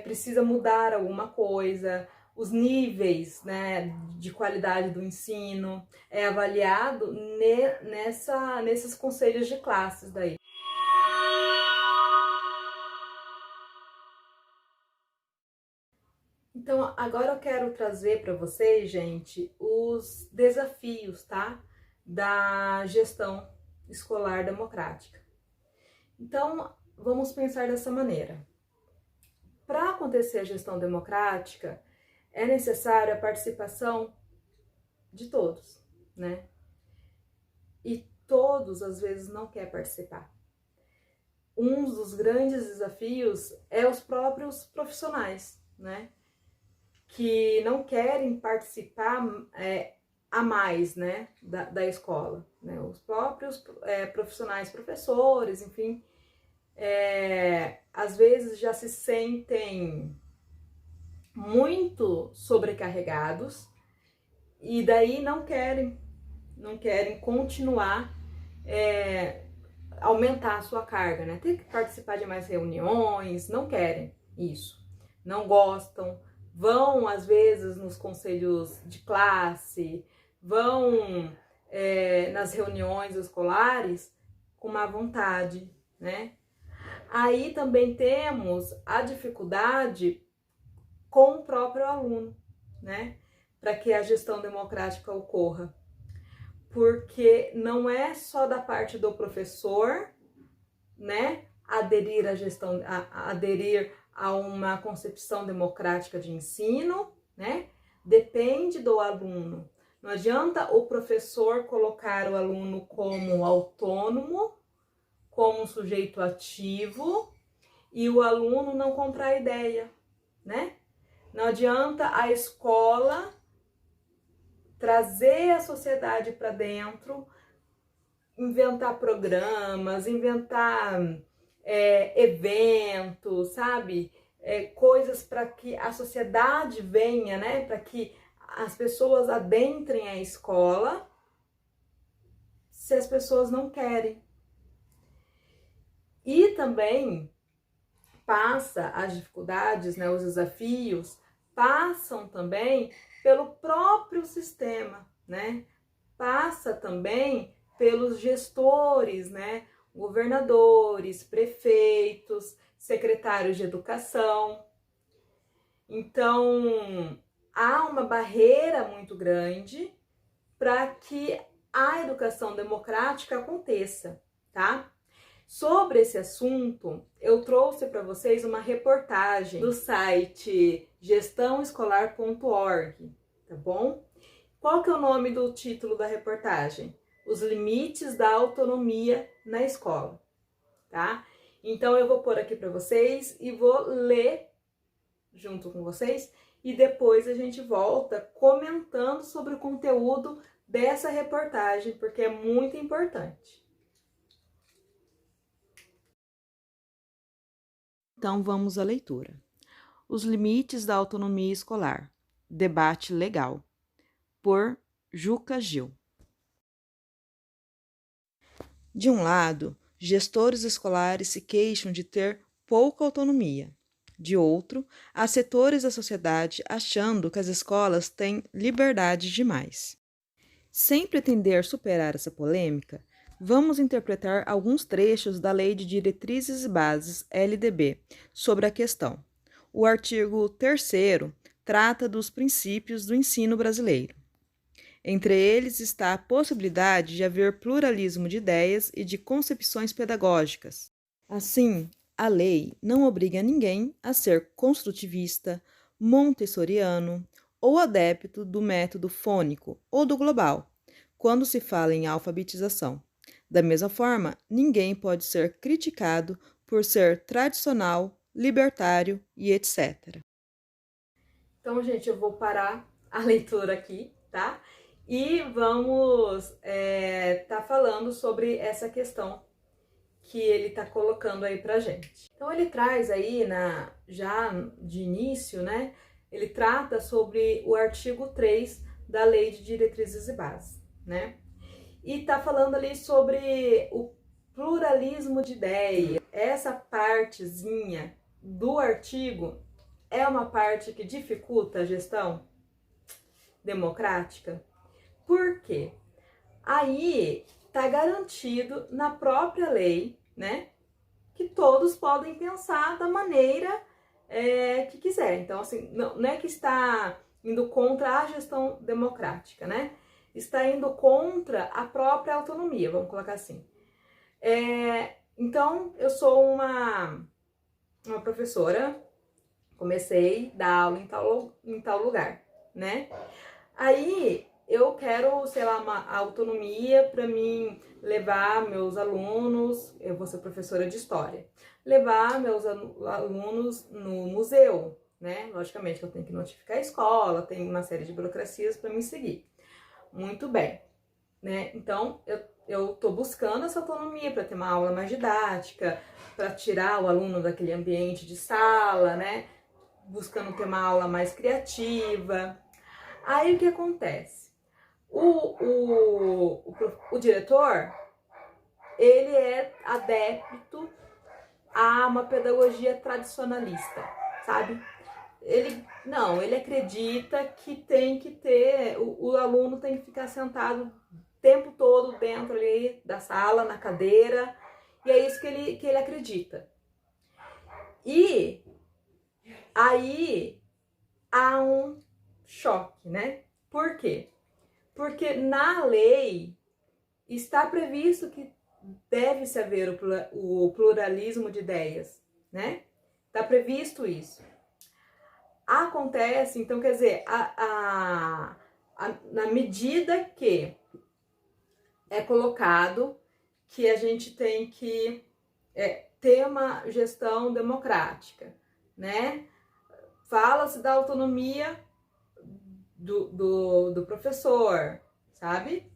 precisa mudar alguma coisa, os níveis, né, de qualidade do ensino é avaliado nesses conselhos de classes daí. Então, agora eu quero trazer para vocês, gente, os desafios, tá? Da gestão escolar democrática. Então, vamos pensar dessa maneira. Para acontecer a gestão democrática, é necessária a participação de todos, né? E todos, às vezes, não querem participar. Um dos grandes desafios é os próprios profissionais, né? Que não querem participar a mais, né, da escola, né? Os próprios profissionais, professores, enfim, às vezes já se sentem muito sobrecarregados e daí não querem continuar, aumentar a sua carga, né? Tem que participar de mais reuniões, não querem isso, não gostam, vão às vezes nos conselhos de classe, vão nas reuniões escolares com má vontade, né? Aí também temos a dificuldade com o próprio aluno, né? Para que a gestão democrática ocorra. Porque não é só da parte do professor, né, aderir à gestão, aderir a uma concepção democrática de ensino, né? Depende do aluno. Não adianta o professor colocar o aluno como autônomo, como um sujeito ativo, e o aluno não comprar a ideia, né? Não adianta a escola trazer a sociedade para dentro, inventar programas, inventar eventos, sabe? Coisas para que a sociedade venha, né? Para que as pessoas adentrem a escola, se as pessoas não querem. E também passa as dificuldades, né, os desafios, passam também pelo próprio sistema, né? Passa também pelos gestores, né? Governadores, prefeitos, secretários de educação. Então, há uma barreira muito grande para que a educação democrática aconteça, tá? Sobre esse assunto, eu trouxe para vocês uma reportagem do site gestãoescolar.org, tá bom? Qual que é o nome do título da reportagem? Os limites da autonomia na escola, tá? Então eu vou pôr aqui para vocês e vou ler junto com vocês e depois a gente volta comentando sobre o conteúdo dessa reportagem, porque é muito importante. Então vamos à leitura. Os limites da autonomia escolar. Debate legal. Por Juca Gil. De um lado, gestores escolares se queixam de ter pouca autonomia. De outro, há setores da sociedade achando que as escolas têm liberdade demais. Sem pretender superar essa polêmica, vamos interpretar alguns trechos da Lei de Diretrizes e Bases, LDB, sobre a questão. O artigo 3º trata dos princípios do ensino brasileiro. Entre eles está a possibilidade de haver pluralismo de ideias e de concepções pedagógicas. Assim, a lei não obriga ninguém a ser construtivista, montessoriano ou adepto do método fônico ou do global, quando se fala em alfabetização. Da mesma forma, ninguém pode ser criticado por ser tradicional, libertário e etc. Então, gente, eu vou parar a leitura aqui, tá? E vamos tá falando sobre essa questão que ele tá colocando aí pra gente. Então ele traz aí, já de início, né? Ele trata sobre o artigo 3 da Lei de Diretrizes e Bases, né? E tá falando ali sobre o pluralismo de ideias. Essa partezinha do artigo é uma parte que dificulta a gestão democrática. Por quê? Aí tá garantido na própria lei, né, que todos podem pensar da maneira que quiser. Então, assim, não é que está indo contra a gestão democrática, né? Está indo contra a própria autonomia, vamos colocar assim. Então, eu sou uma professora, comecei a dar aula em tal lugar, né? Aí eu quero, sei lá, uma autonomia para mim levar meus alunos, eu vou ser professora de história, levar meus alunos no museu, né? Logicamente que eu tenho que notificar a escola, tem uma série de burocracias para me seguir. Muito bem, né? Então eu tô buscando essa autonomia para ter uma aula mais didática, para tirar o aluno daquele ambiente de sala, né? Buscando ter uma aula mais criativa. Aí o que acontece? O diretor, ele é adepto a uma pedagogia tradicionalista, sabe? Ele acredita que tem que ter, o aluno tem que ficar sentado o tempo todo dentro ali da sala, na cadeira, e é isso que ele acredita. E aí há um choque, né? Por quê? Porque na lei está previsto que deve-se haver o pluralismo de ideias, né? Está previsto isso. Acontece, então, quer dizer, na medida que é colocado que a gente tem que ter uma gestão democrática, né? Fala-se da autonomia do professor, sabe?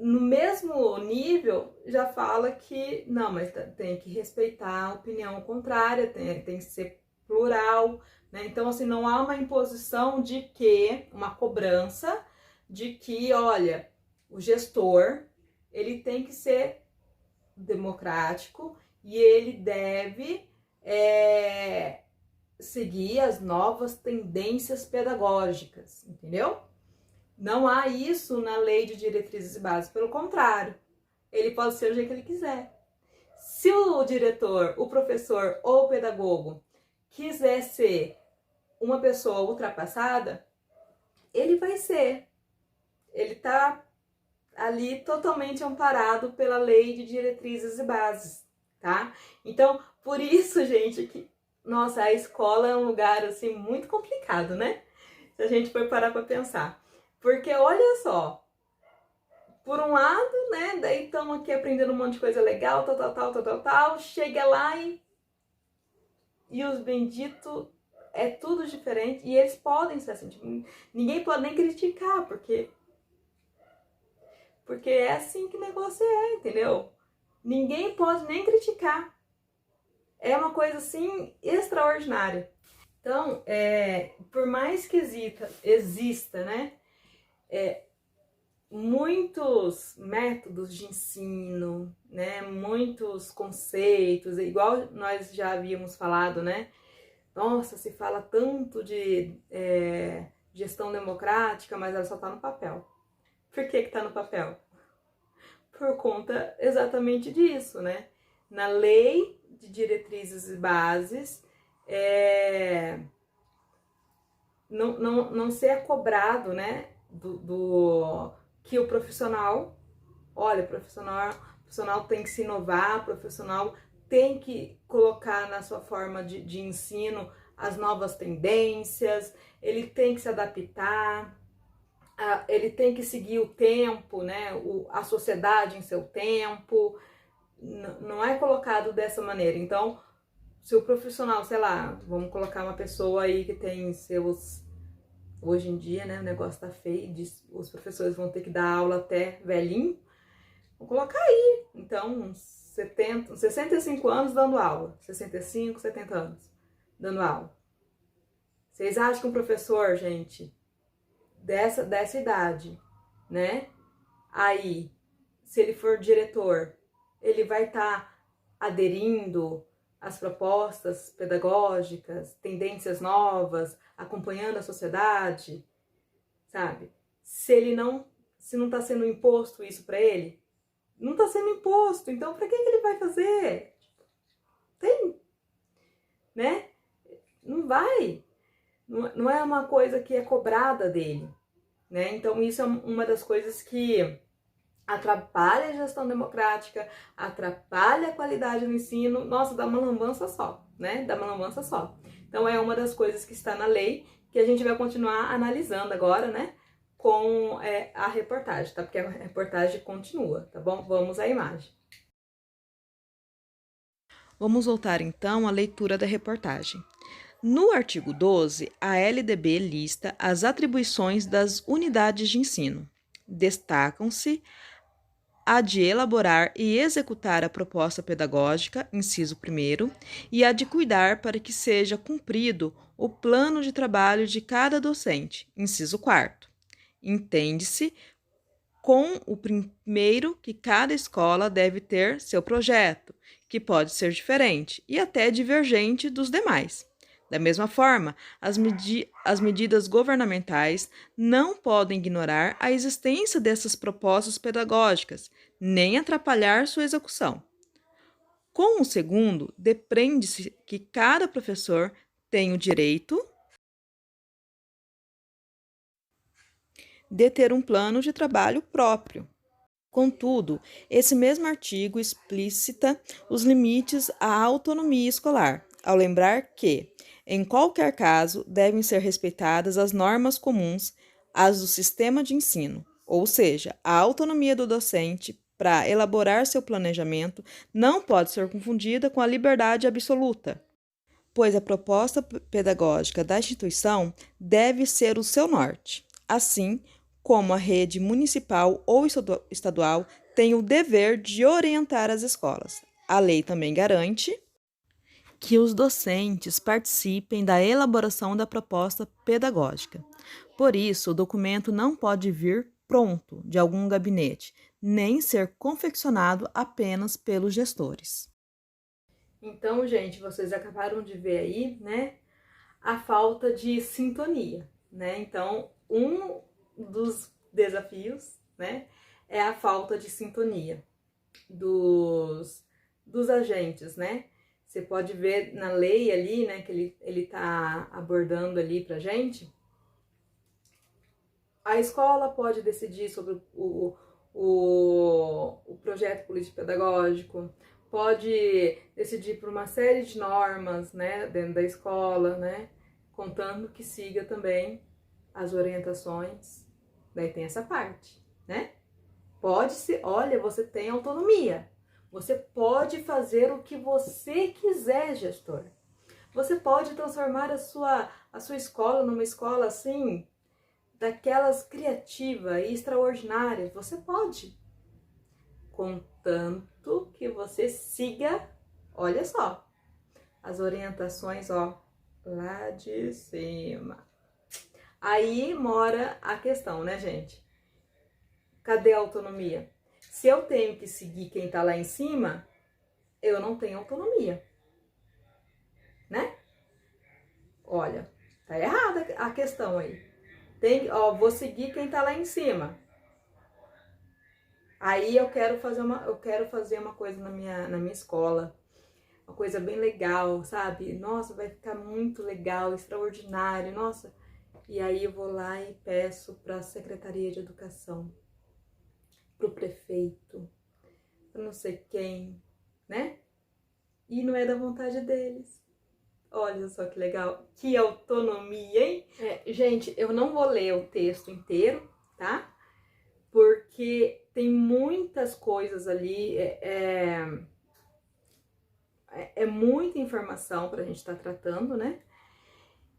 no mesmo nível, já fala que não, mas tem que respeitar a opinião contrária, tem que ser plural, né? Então, assim, não há uma imposição de que, uma cobrança de que, olha, o gestor, ele tem que ser democrático e ele deve seguir as novas tendências pedagógicas, entendeu? Não há isso na lei de diretrizes e bases, pelo contrário, ele pode ser o jeito que ele quiser. Se o diretor, o professor ou o pedagogo quiser ser uma pessoa ultrapassada, ele vai ser. Ele está ali totalmente amparado pela lei de diretrizes e bases, tá? Então, por isso, gente, que, nossa, a escola é um lugar, assim, muito complicado, né? Se a gente for parar para pensar. Porque, olha só, por um lado, né, daí estamos aqui aprendendo um monte de coisa legal, tal, chega lá e os benditos é tudo diferente, e eles podem ser assim, tipo, ninguém pode nem criticar, porque é assim que o negócio é, entendeu? Ninguém pode nem criticar. É uma coisa, assim, extraordinária. Então, por mais que exista, né, muitos métodos de ensino, né, muitos conceitos, igual nós já havíamos falado, né, nossa, se fala tanto de gestão democrática, mas ela só está no papel. Por que está no papel? Por conta exatamente disso, né? Na lei de diretrizes e bases, não ser cobrado, né, do que o profissional, olha, o profissional tem que se inovar, o profissional tem que colocar na sua forma de ensino as novas tendências, ele tem que se adaptar, ele tem que seguir o tempo, né, a sociedade em seu tempo, não é colocado dessa maneira. Então, se o profissional, sei lá, vamos colocar uma pessoa aí que tem seus... Hoje em dia, né, o negócio tá feio, os professores vão ter que dar aula até velhinho. Vou colocar aí, então, uns 65 anos dando aula. 65, 70 anos dando aula. Vocês acham que um professor, gente, dessa idade, né? Aí, se ele for diretor, ele vai estar aderindo às propostas pedagógicas, tendências novas, acompanhando a sociedade, sabe? Se não está sendo imposto isso para ele, não está sendo imposto, então para que ele vai fazer? Tem, né? Não vai. Não é uma coisa que é cobrada dele, né? Então isso é uma das coisas que atrapalha a gestão democrática, atrapalha a qualidade do ensino, nossa, dá uma lambança só, né? Dá uma lambança só. Então é uma das coisas que está na lei, que a gente vai continuar analisando agora, né? Com a reportagem, tá? Porque a reportagem continua, tá bom? Vamos à imagem. Vamos voltar então à leitura da reportagem. No artigo 12, a LDB lista as atribuições das unidades de ensino. Destacam-se a de elaborar e executar a proposta pedagógica, inciso 1º, e a de cuidar para que seja cumprido o plano de trabalho de cada docente, inciso 4º. Entende-se com o primeiro que cada escola deve ter seu projeto, que pode ser diferente e até divergente dos demais. Da mesma forma, as medidas governamentais não podem ignorar a existência dessas propostas pedagógicas, nem atrapalhar sua execução. Com o segundo, depreende-se que cada professor tem o direito de ter um plano de trabalho próprio. Contudo, esse mesmo artigo explicita os limites à autonomia escolar, ao lembrar que, em qualquer caso, devem ser respeitadas as normas comuns às do sistema de ensino, ou seja, a autonomia do docente para elaborar seu planejamento não pode ser confundida com a liberdade absoluta, pois a proposta pedagógica da instituição deve ser o seu norte. Assim, como a rede municipal ou estadual, tem o dever de orientar as escolas. A lei também garante que os docentes participem da elaboração da proposta pedagógica. Por isso, o documento não pode vir pronto de algum gabinete, nem ser confeccionado apenas pelos gestores. Então, gente, vocês acabaram de ver aí, né, a falta de sintonia, né? Então, um dos desafios, né, é a falta de sintonia dos agentes, né? Você pode ver na lei ali, né, que ele tá abordando ali pra gente. A escola pode decidir sobre o projeto político-pedagógico, pode decidir por uma série de normas, né, dentro da escola, né, contando que siga também as orientações. Daí tem essa parte, né? Pode ser, olha, você tem autonomia. Você pode fazer o que você quiser, gestor. Você pode transformar a sua escola numa escola assim, daquelas criativa e extraordinária. Você pode. Contanto que você siga, olha só, as orientações, ó, lá de cima. Aí mora a questão, né, gente? Cadê a autonomia? Se eu tenho que seguir quem tá lá em cima, eu não tenho autonomia, né? Olha, tá errada a questão aí. Vou seguir quem tá lá em cima. Aí eu quero fazer uma coisa na minha escola, uma coisa bem legal, sabe? Nossa, vai ficar muito legal, extraordinário, nossa. E aí eu vou lá e peço para a Secretaria de Educação, para o prefeito, para não sei quem, né? E não é da vontade deles. Olha só que legal, que autonomia, hein? Gente, eu não vou ler o texto inteiro, tá? Porque tem muitas coisas ali, é muita informação para a gente estar tratando, né?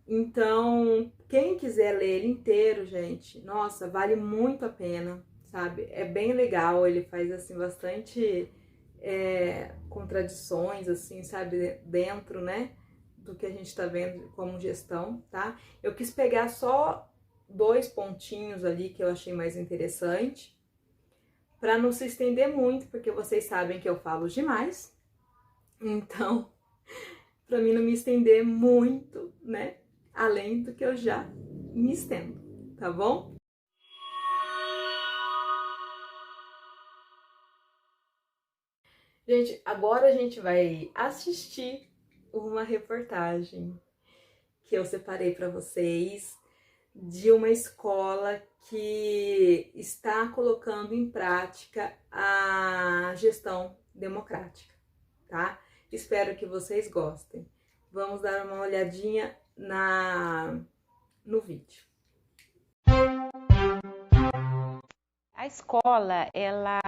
Então, quem quiser ler ele inteiro, gente, nossa, vale muito a pena, sabe? É bem legal, ele faz, assim, bastante contradições, assim, sabe? Dentro, né? Do que a gente tá vendo como gestão, tá? Eu quis pegar só 2 pontinhos ali que eu achei mais interessante, para não se estender muito, porque vocês sabem que eu falo demais. Então, para mim não me estender muito, né? Além do que eu já me estendo, tá bom? Gente, agora a gente vai assistir uma reportagem que eu separei para vocês de uma escola que está colocando em prática a gestão democrática, tá? Espero que vocês gostem. Vamos dar uma olhadinha no vídeo. A escola, ela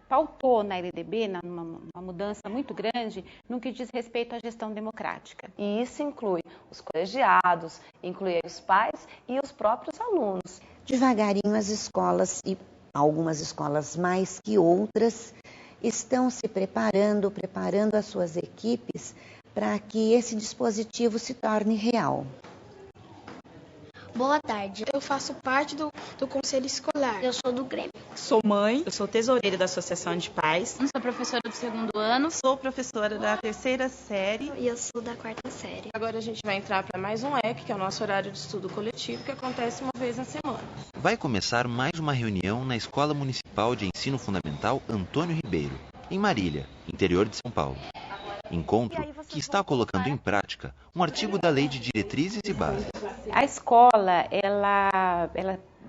pautou na LDB, numa mudança muito grande, no que diz respeito à gestão democrática. E isso inclui os colegiados, inclui os pais e os próprios alunos. Devagarinho as escolas, e algumas escolas mais que outras, estão se preparando as suas equipes para que esse dispositivo se torne real. Boa tarde, eu faço parte do conselho escolar. Eu sou do Grêmio. Sou mãe, eu sou tesoureira da Associação de Pais. Eu sou professora do 2º ano. Sou professora da 3ª série. E eu sou da 4ª série. Agora a gente vai entrar para mais um EP, que é o nosso horário de estudo coletivo, que acontece uma vez na semana. Vai começar mais uma reunião na Escola Municipal de Ensino Fundamental Antônio Ribeiro, em Marília, interior de São Paulo. Encontro que está colocando em prática um artigo da Lei de Diretrizes e Bases. A escola, ela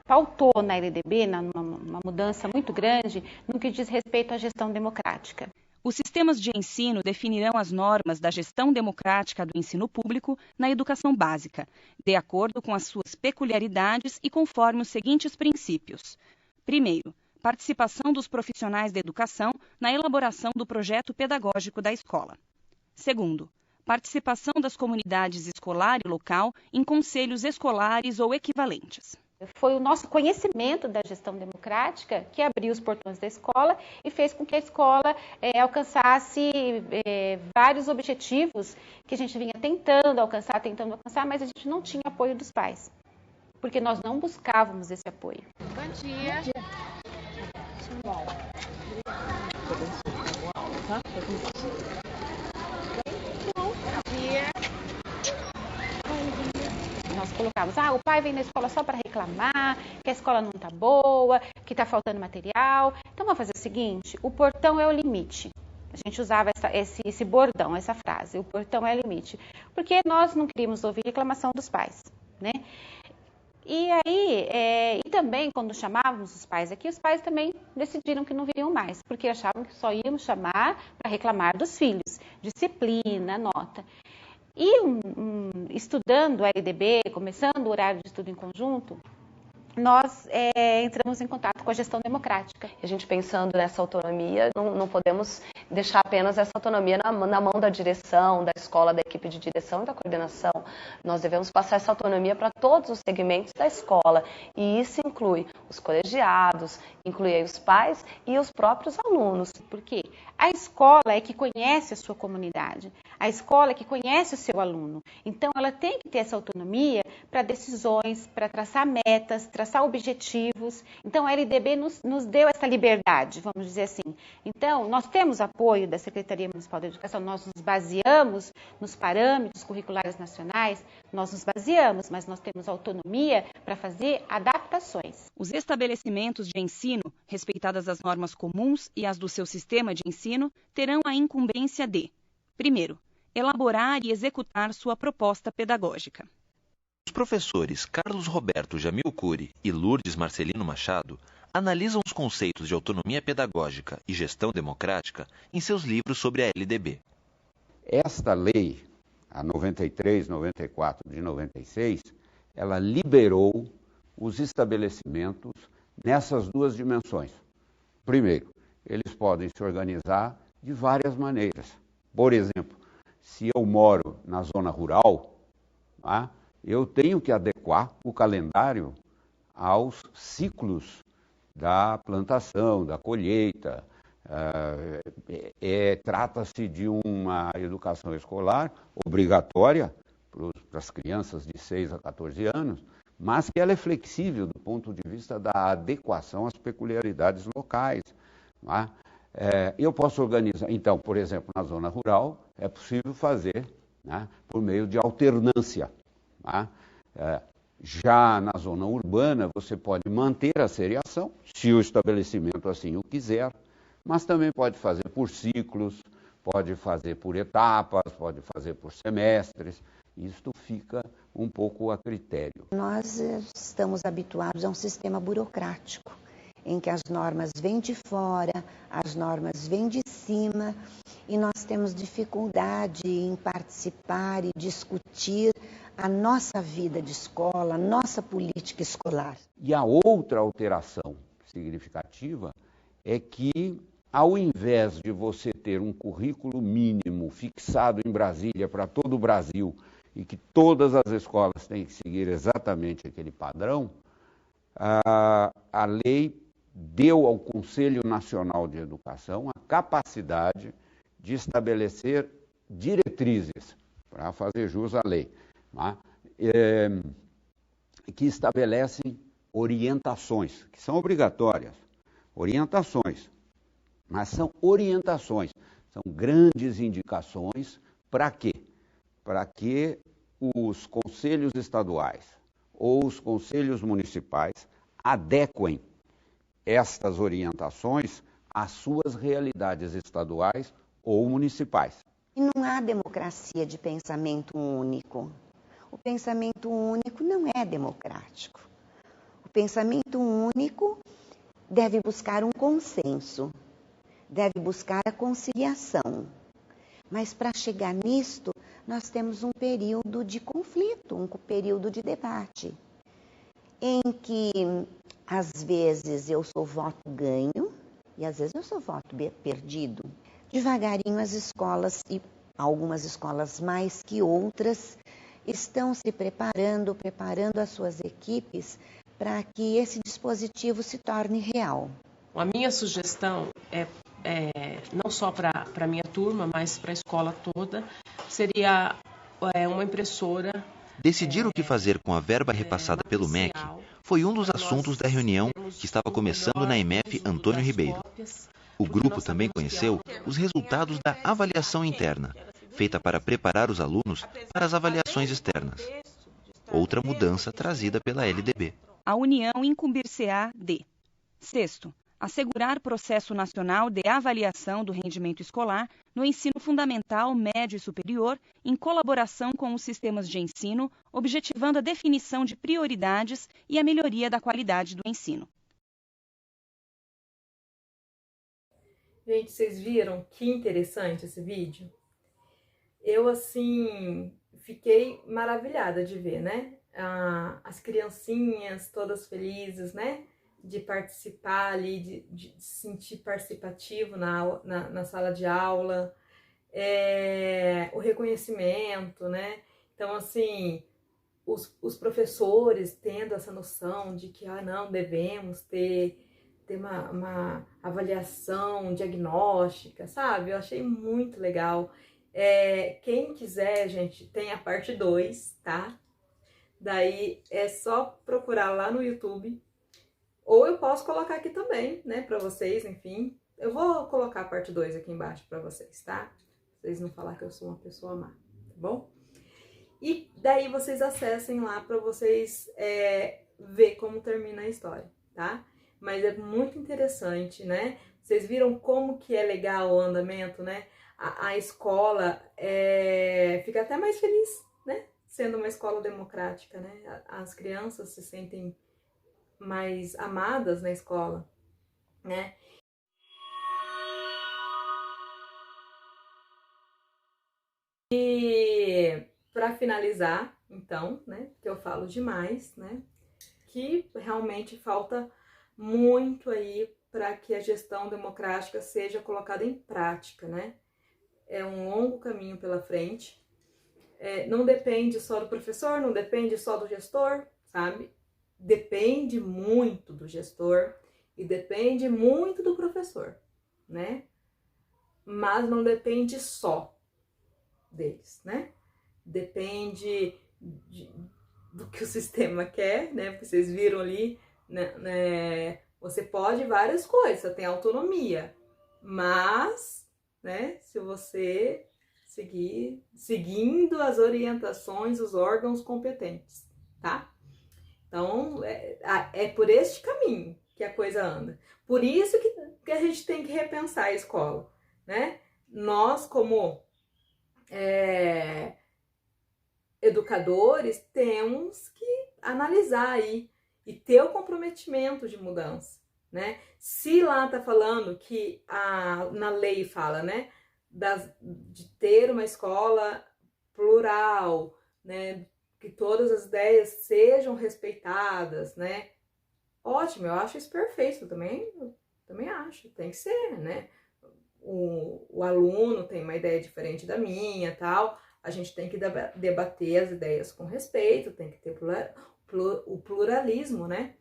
pautou na LDB, numa mudança muito grande, no que diz respeito à gestão democrática. Os sistemas de ensino definirão as normas da gestão democrática do ensino público na educação básica, de acordo com as suas peculiaridades e conforme os seguintes princípios. Primeiro, participação dos profissionais da educação na elaboração do projeto pedagógico da escola. Segundo, participação das comunidades escolar e local em conselhos escolares ou equivalentes. Foi o nosso conhecimento da gestão democrática que abriu os portões da escola e fez com que a escola alcançasse vários objetivos que a gente vinha tentando alcançar, mas a gente não tinha apoio dos pais, porque nós não buscávamos esse apoio. Bom dia. Nós colocávamos, o pai vem na escola só para reclamar, que a escola não está boa, que está faltando material. Então vamos fazer o seguinte, o portão é o limite. A gente usava esse bordão, essa frase, o portão é o limite. Porque nós não queríamos ouvir reclamação dos pais, né? E aí, e também quando chamávamos os pais aqui, os pais também decidiram que não viriam mais, porque achavam que só íamos chamar para reclamar dos filhos, disciplina, nota. E estudando a LDB, começando o horário de estudo em conjunto, nós entramos em contato com a gestão democrática. A gente pensando nessa autonomia, não podemos deixar apenas essa autonomia na mão da direção, da escola, da equipe de direção e da coordenação. Nós devemos passar essa autonomia para todos os segmentos da escola. E isso inclui os colegiados, inclui aí os pais e os próprios alunos. Por quê? A escola é que conhece a sua comunidade. A escola é que conhece o seu aluno. Então, ela tem que ter essa autonomia para decisões, para traçar metas, traçar objetivos. Então, a LDB nos deu essa liberdade, vamos dizer assim. Então, nós temos apoio da Secretaria Municipal da Educação, nós nos baseamos nos parâmetros curriculares nacionais, nós nos baseamos, mas nós temos autonomia para fazer adaptações. Os estabelecimentos de ensino, respeitadas as normas comuns e as do seu sistema de ensino, terão a incumbência de, primeiro, elaborar e executar sua proposta pedagógica. Os professores Carlos Roberto Jamil Cury e Lourdes Marcelino Machado analisam os conceitos de autonomia pedagógica e gestão democrática em seus livros sobre a LDB. Esta lei, a 93/94 de 96, ela liberou os estabelecimentos nessas duas dimensões. Primeiro, eles podem se organizar de várias maneiras. Por exemplo, se eu moro na zona rural, eu tenho que adequar o calendário aos ciclos da plantação, da colheita. Trata-se de uma educação escolar obrigatória para as crianças de 6 a 14 anos, mas que ela é flexível do ponto de vista da adequação às peculiaridades locais. Eu posso organizar, então, por exemplo, na zona rural, é possível fazer por meio de alternância. Já na zona urbana, você pode manter a seriação, se o estabelecimento assim o quiser, mas também pode fazer por ciclos, pode fazer por etapas, pode fazer por semestres. Isto fica um pouco a critério. Nós estamos habituados a um sistema burocrático, em que as normas vêm de fora, as normas vêm de cima, e nós temos dificuldade em participar e discutir a nossa vida de escola, a nossa política escolar. E a outra alteração significativa é que, ao invés de você ter um currículo mínimo fixado em Brasília para todo o Brasil e que todas as escolas têm que seguir exatamente aquele padrão, a lei deu ao Conselho Nacional de Educação a capacidade de estabelecer diretrizes, para fazer jus à lei, que estabelecem orientações, que são obrigatórias, orientações, mas são orientações, são grandes indicações para quê? Para que os conselhos estaduais ou os conselhos municipais adequem estas orientações às suas realidades estaduais ou municipais. E não há democracia de pensamento único. O pensamento único não é democrático. O pensamento único deve buscar um consenso, deve buscar a conciliação. Mas para chegar nisto, nós temos um período de conflito, um período de debate, em que às vezes eu sou voto ganho e às vezes eu sou voto perdido. Devagarinho as escolas, e algumas escolas mais que outras, estão se preparando as suas equipes para que esse dispositivo se torne real. A minha sugestão não só para a minha turma, mas para a escola toda, seria uma impressora. Decidir o que fazer com a verba repassada pelo MEC foi um dos assuntos da reunião que estava começando na EMF Antônio Ribeiro. O grupo também conheceu os resultados da avaliação interna, feita para preparar os alunos para as avaliações externas. Outra mudança trazida pela LDB. A União incumbir-se-á de: sexto, assegurar processo nacional de avaliação do rendimento escolar no ensino fundamental, médio e superior, em colaboração com os sistemas de ensino, objetivando a definição de prioridades e a melhoria da qualidade do ensino. Gente, vocês viram que interessante esse vídeo? Eu, assim, fiquei maravilhada de ver, né? As criancinhas todas felizes, né? De participar ali, de se sentir participativo na sala de aula, o reconhecimento, né? Então, assim, os professores tendo essa noção de que, não, devemos ter uma avaliação diagnóstica, sabe? Eu achei muito legal. Quem quiser, gente, tem a parte 2, tá? Daí é só procurar lá no YouTube. Ou eu posso colocar aqui também, né, pra vocês, enfim. Eu vou colocar a parte 2 aqui embaixo pra vocês, tá? Pra vocês não falar que eu sou uma pessoa má, tá bom? E daí vocês acessem lá pra vocês ver como termina a história, tá? Mas é muito interessante, né? Vocês viram como que é legal o andamento, né? A escola fica até mais feliz, né? Sendo uma escola democrática, né? As crianças se sentem mais amadas na escola, né? E para finalizar, então, né? Que eu falo demais, né? Que realmente falta muito aí para que a gestão democrática seja colocada em prática, né? É um longo caminho pela frente. Não depende só do professor, não depende só do gestor, sabe? Depende muito do gestor e depende muito do professor, né? Mas não depende só deles, né? Depende do que o sistema quer, né? Porque vocês viram ali, né? Você pode várias coisas, você tem autonomia, mas, né? Se você seguindo as orientações dos órgãos competentes, tá? Então, é por este caminho que a coisa anda. Por isso que a gente tem que repensar a escola, né? Nós, como educadores, temos que analisar aí e ter o comprometimento de mudança, né? Se lá tá falando que na lei fala, né? De ter uma escola plural, né? Que todas as ideias sejam respeitadas, né? Ótimo, eu acho isso perfeito também acho, tem que ser, né? O aluno tem uma ideia diferente da minha, tal, a gente tem que debater as ideias com respeito, tem que ter o pluralismo, né?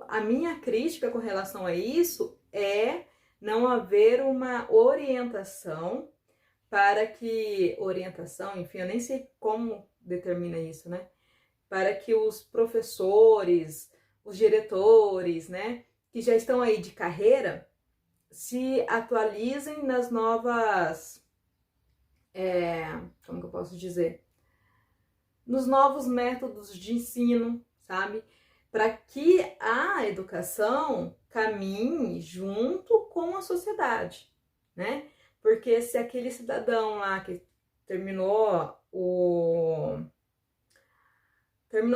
A minha crítica com relação a isso é não haver uma orientação para que... enfim, eu nem sei como determina isso, né? Para que os professores, os diretores, né, que já estão aí de carreira, se atualizem nas novas... como que eu posso dizer? Nos novos métodos de ensino, sabe? Para que a educação caminhe junto com a sociedade, né? Porque se aquele cidadão lá que terminou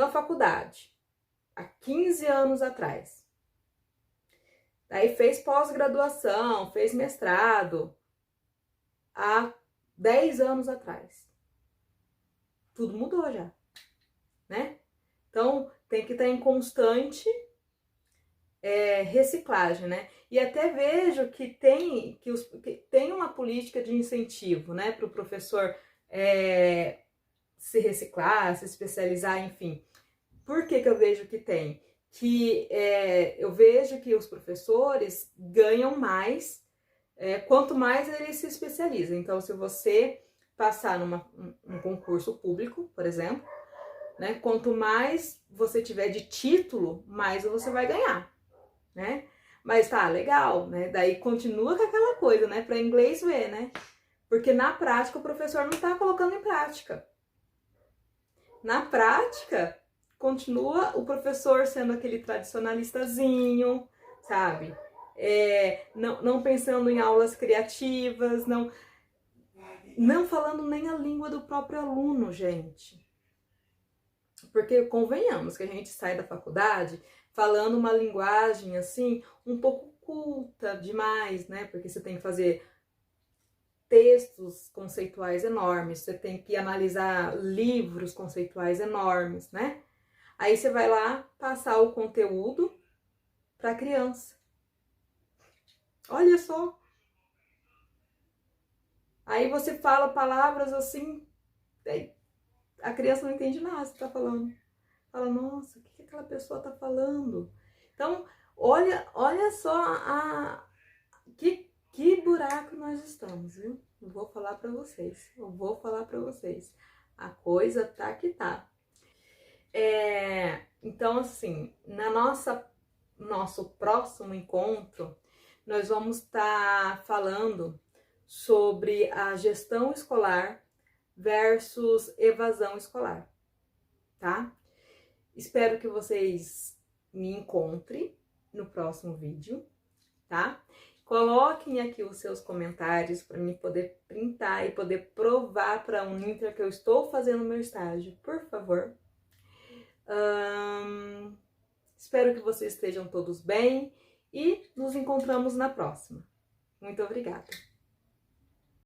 a faculdade há 15 anos atrás, aí fez pós-graduação, fez mestrado há 10 anos atrás, tudo mudou já, né? Então tem que estar em constante reciclagem, né? E até vejo que tem uma política de incentivo, né, para o professor se reciclar, se especializar, enfim. Por que eu vejo que tem? Que eu vejo que os professores ganham mais quanto mais eles se especializam. Então, se você passar num concurso público, por exemplo, né, quanto mais você tiver de título, mais você vai ganhar, né? Mas tá, legal, né? Daí continua com aquela coisa, né? Para inglês ver, né? Porque na prática o professor não tá colocando em prática. Na prática, continua o professor sendo aquele tradicionalistazinho, sabe? Não pensando em aulas criativas, não falando nem a língua do próprio aluno, gente. Porque convenhamos que a gente sai da faculdade falando uma linguagem assim, um pouco culta demais, né? Porque você tem que fazer textos conceituais enormes, você tem que analisar livros conceituais enormes, né? Aí você vai lá passar o conteúdo para a criança. Olha só. Aí você fala palavras assim, a criança não entende nada que você tá falando. Fala, nossa, o que aquela pessoa tá falando? Então, olha só que buraco nós estamos, viu? Eu vou falar para vocês. A coisa tá que tá. Então, assim, nosso próximo encontro, nós vamos estar falando sobre a gestão escolar versus evasão escolar, tá? Espero que vocês me encontrem no próximo vídeo, tá? Coloquem aqui os seus comentários para mim poder printar e poder provar para a Uninter que eu estou fazendo meu estágio, por favor. Espero que vocês estejam todos bem e nos encontramos na próxima. Muito obrigada!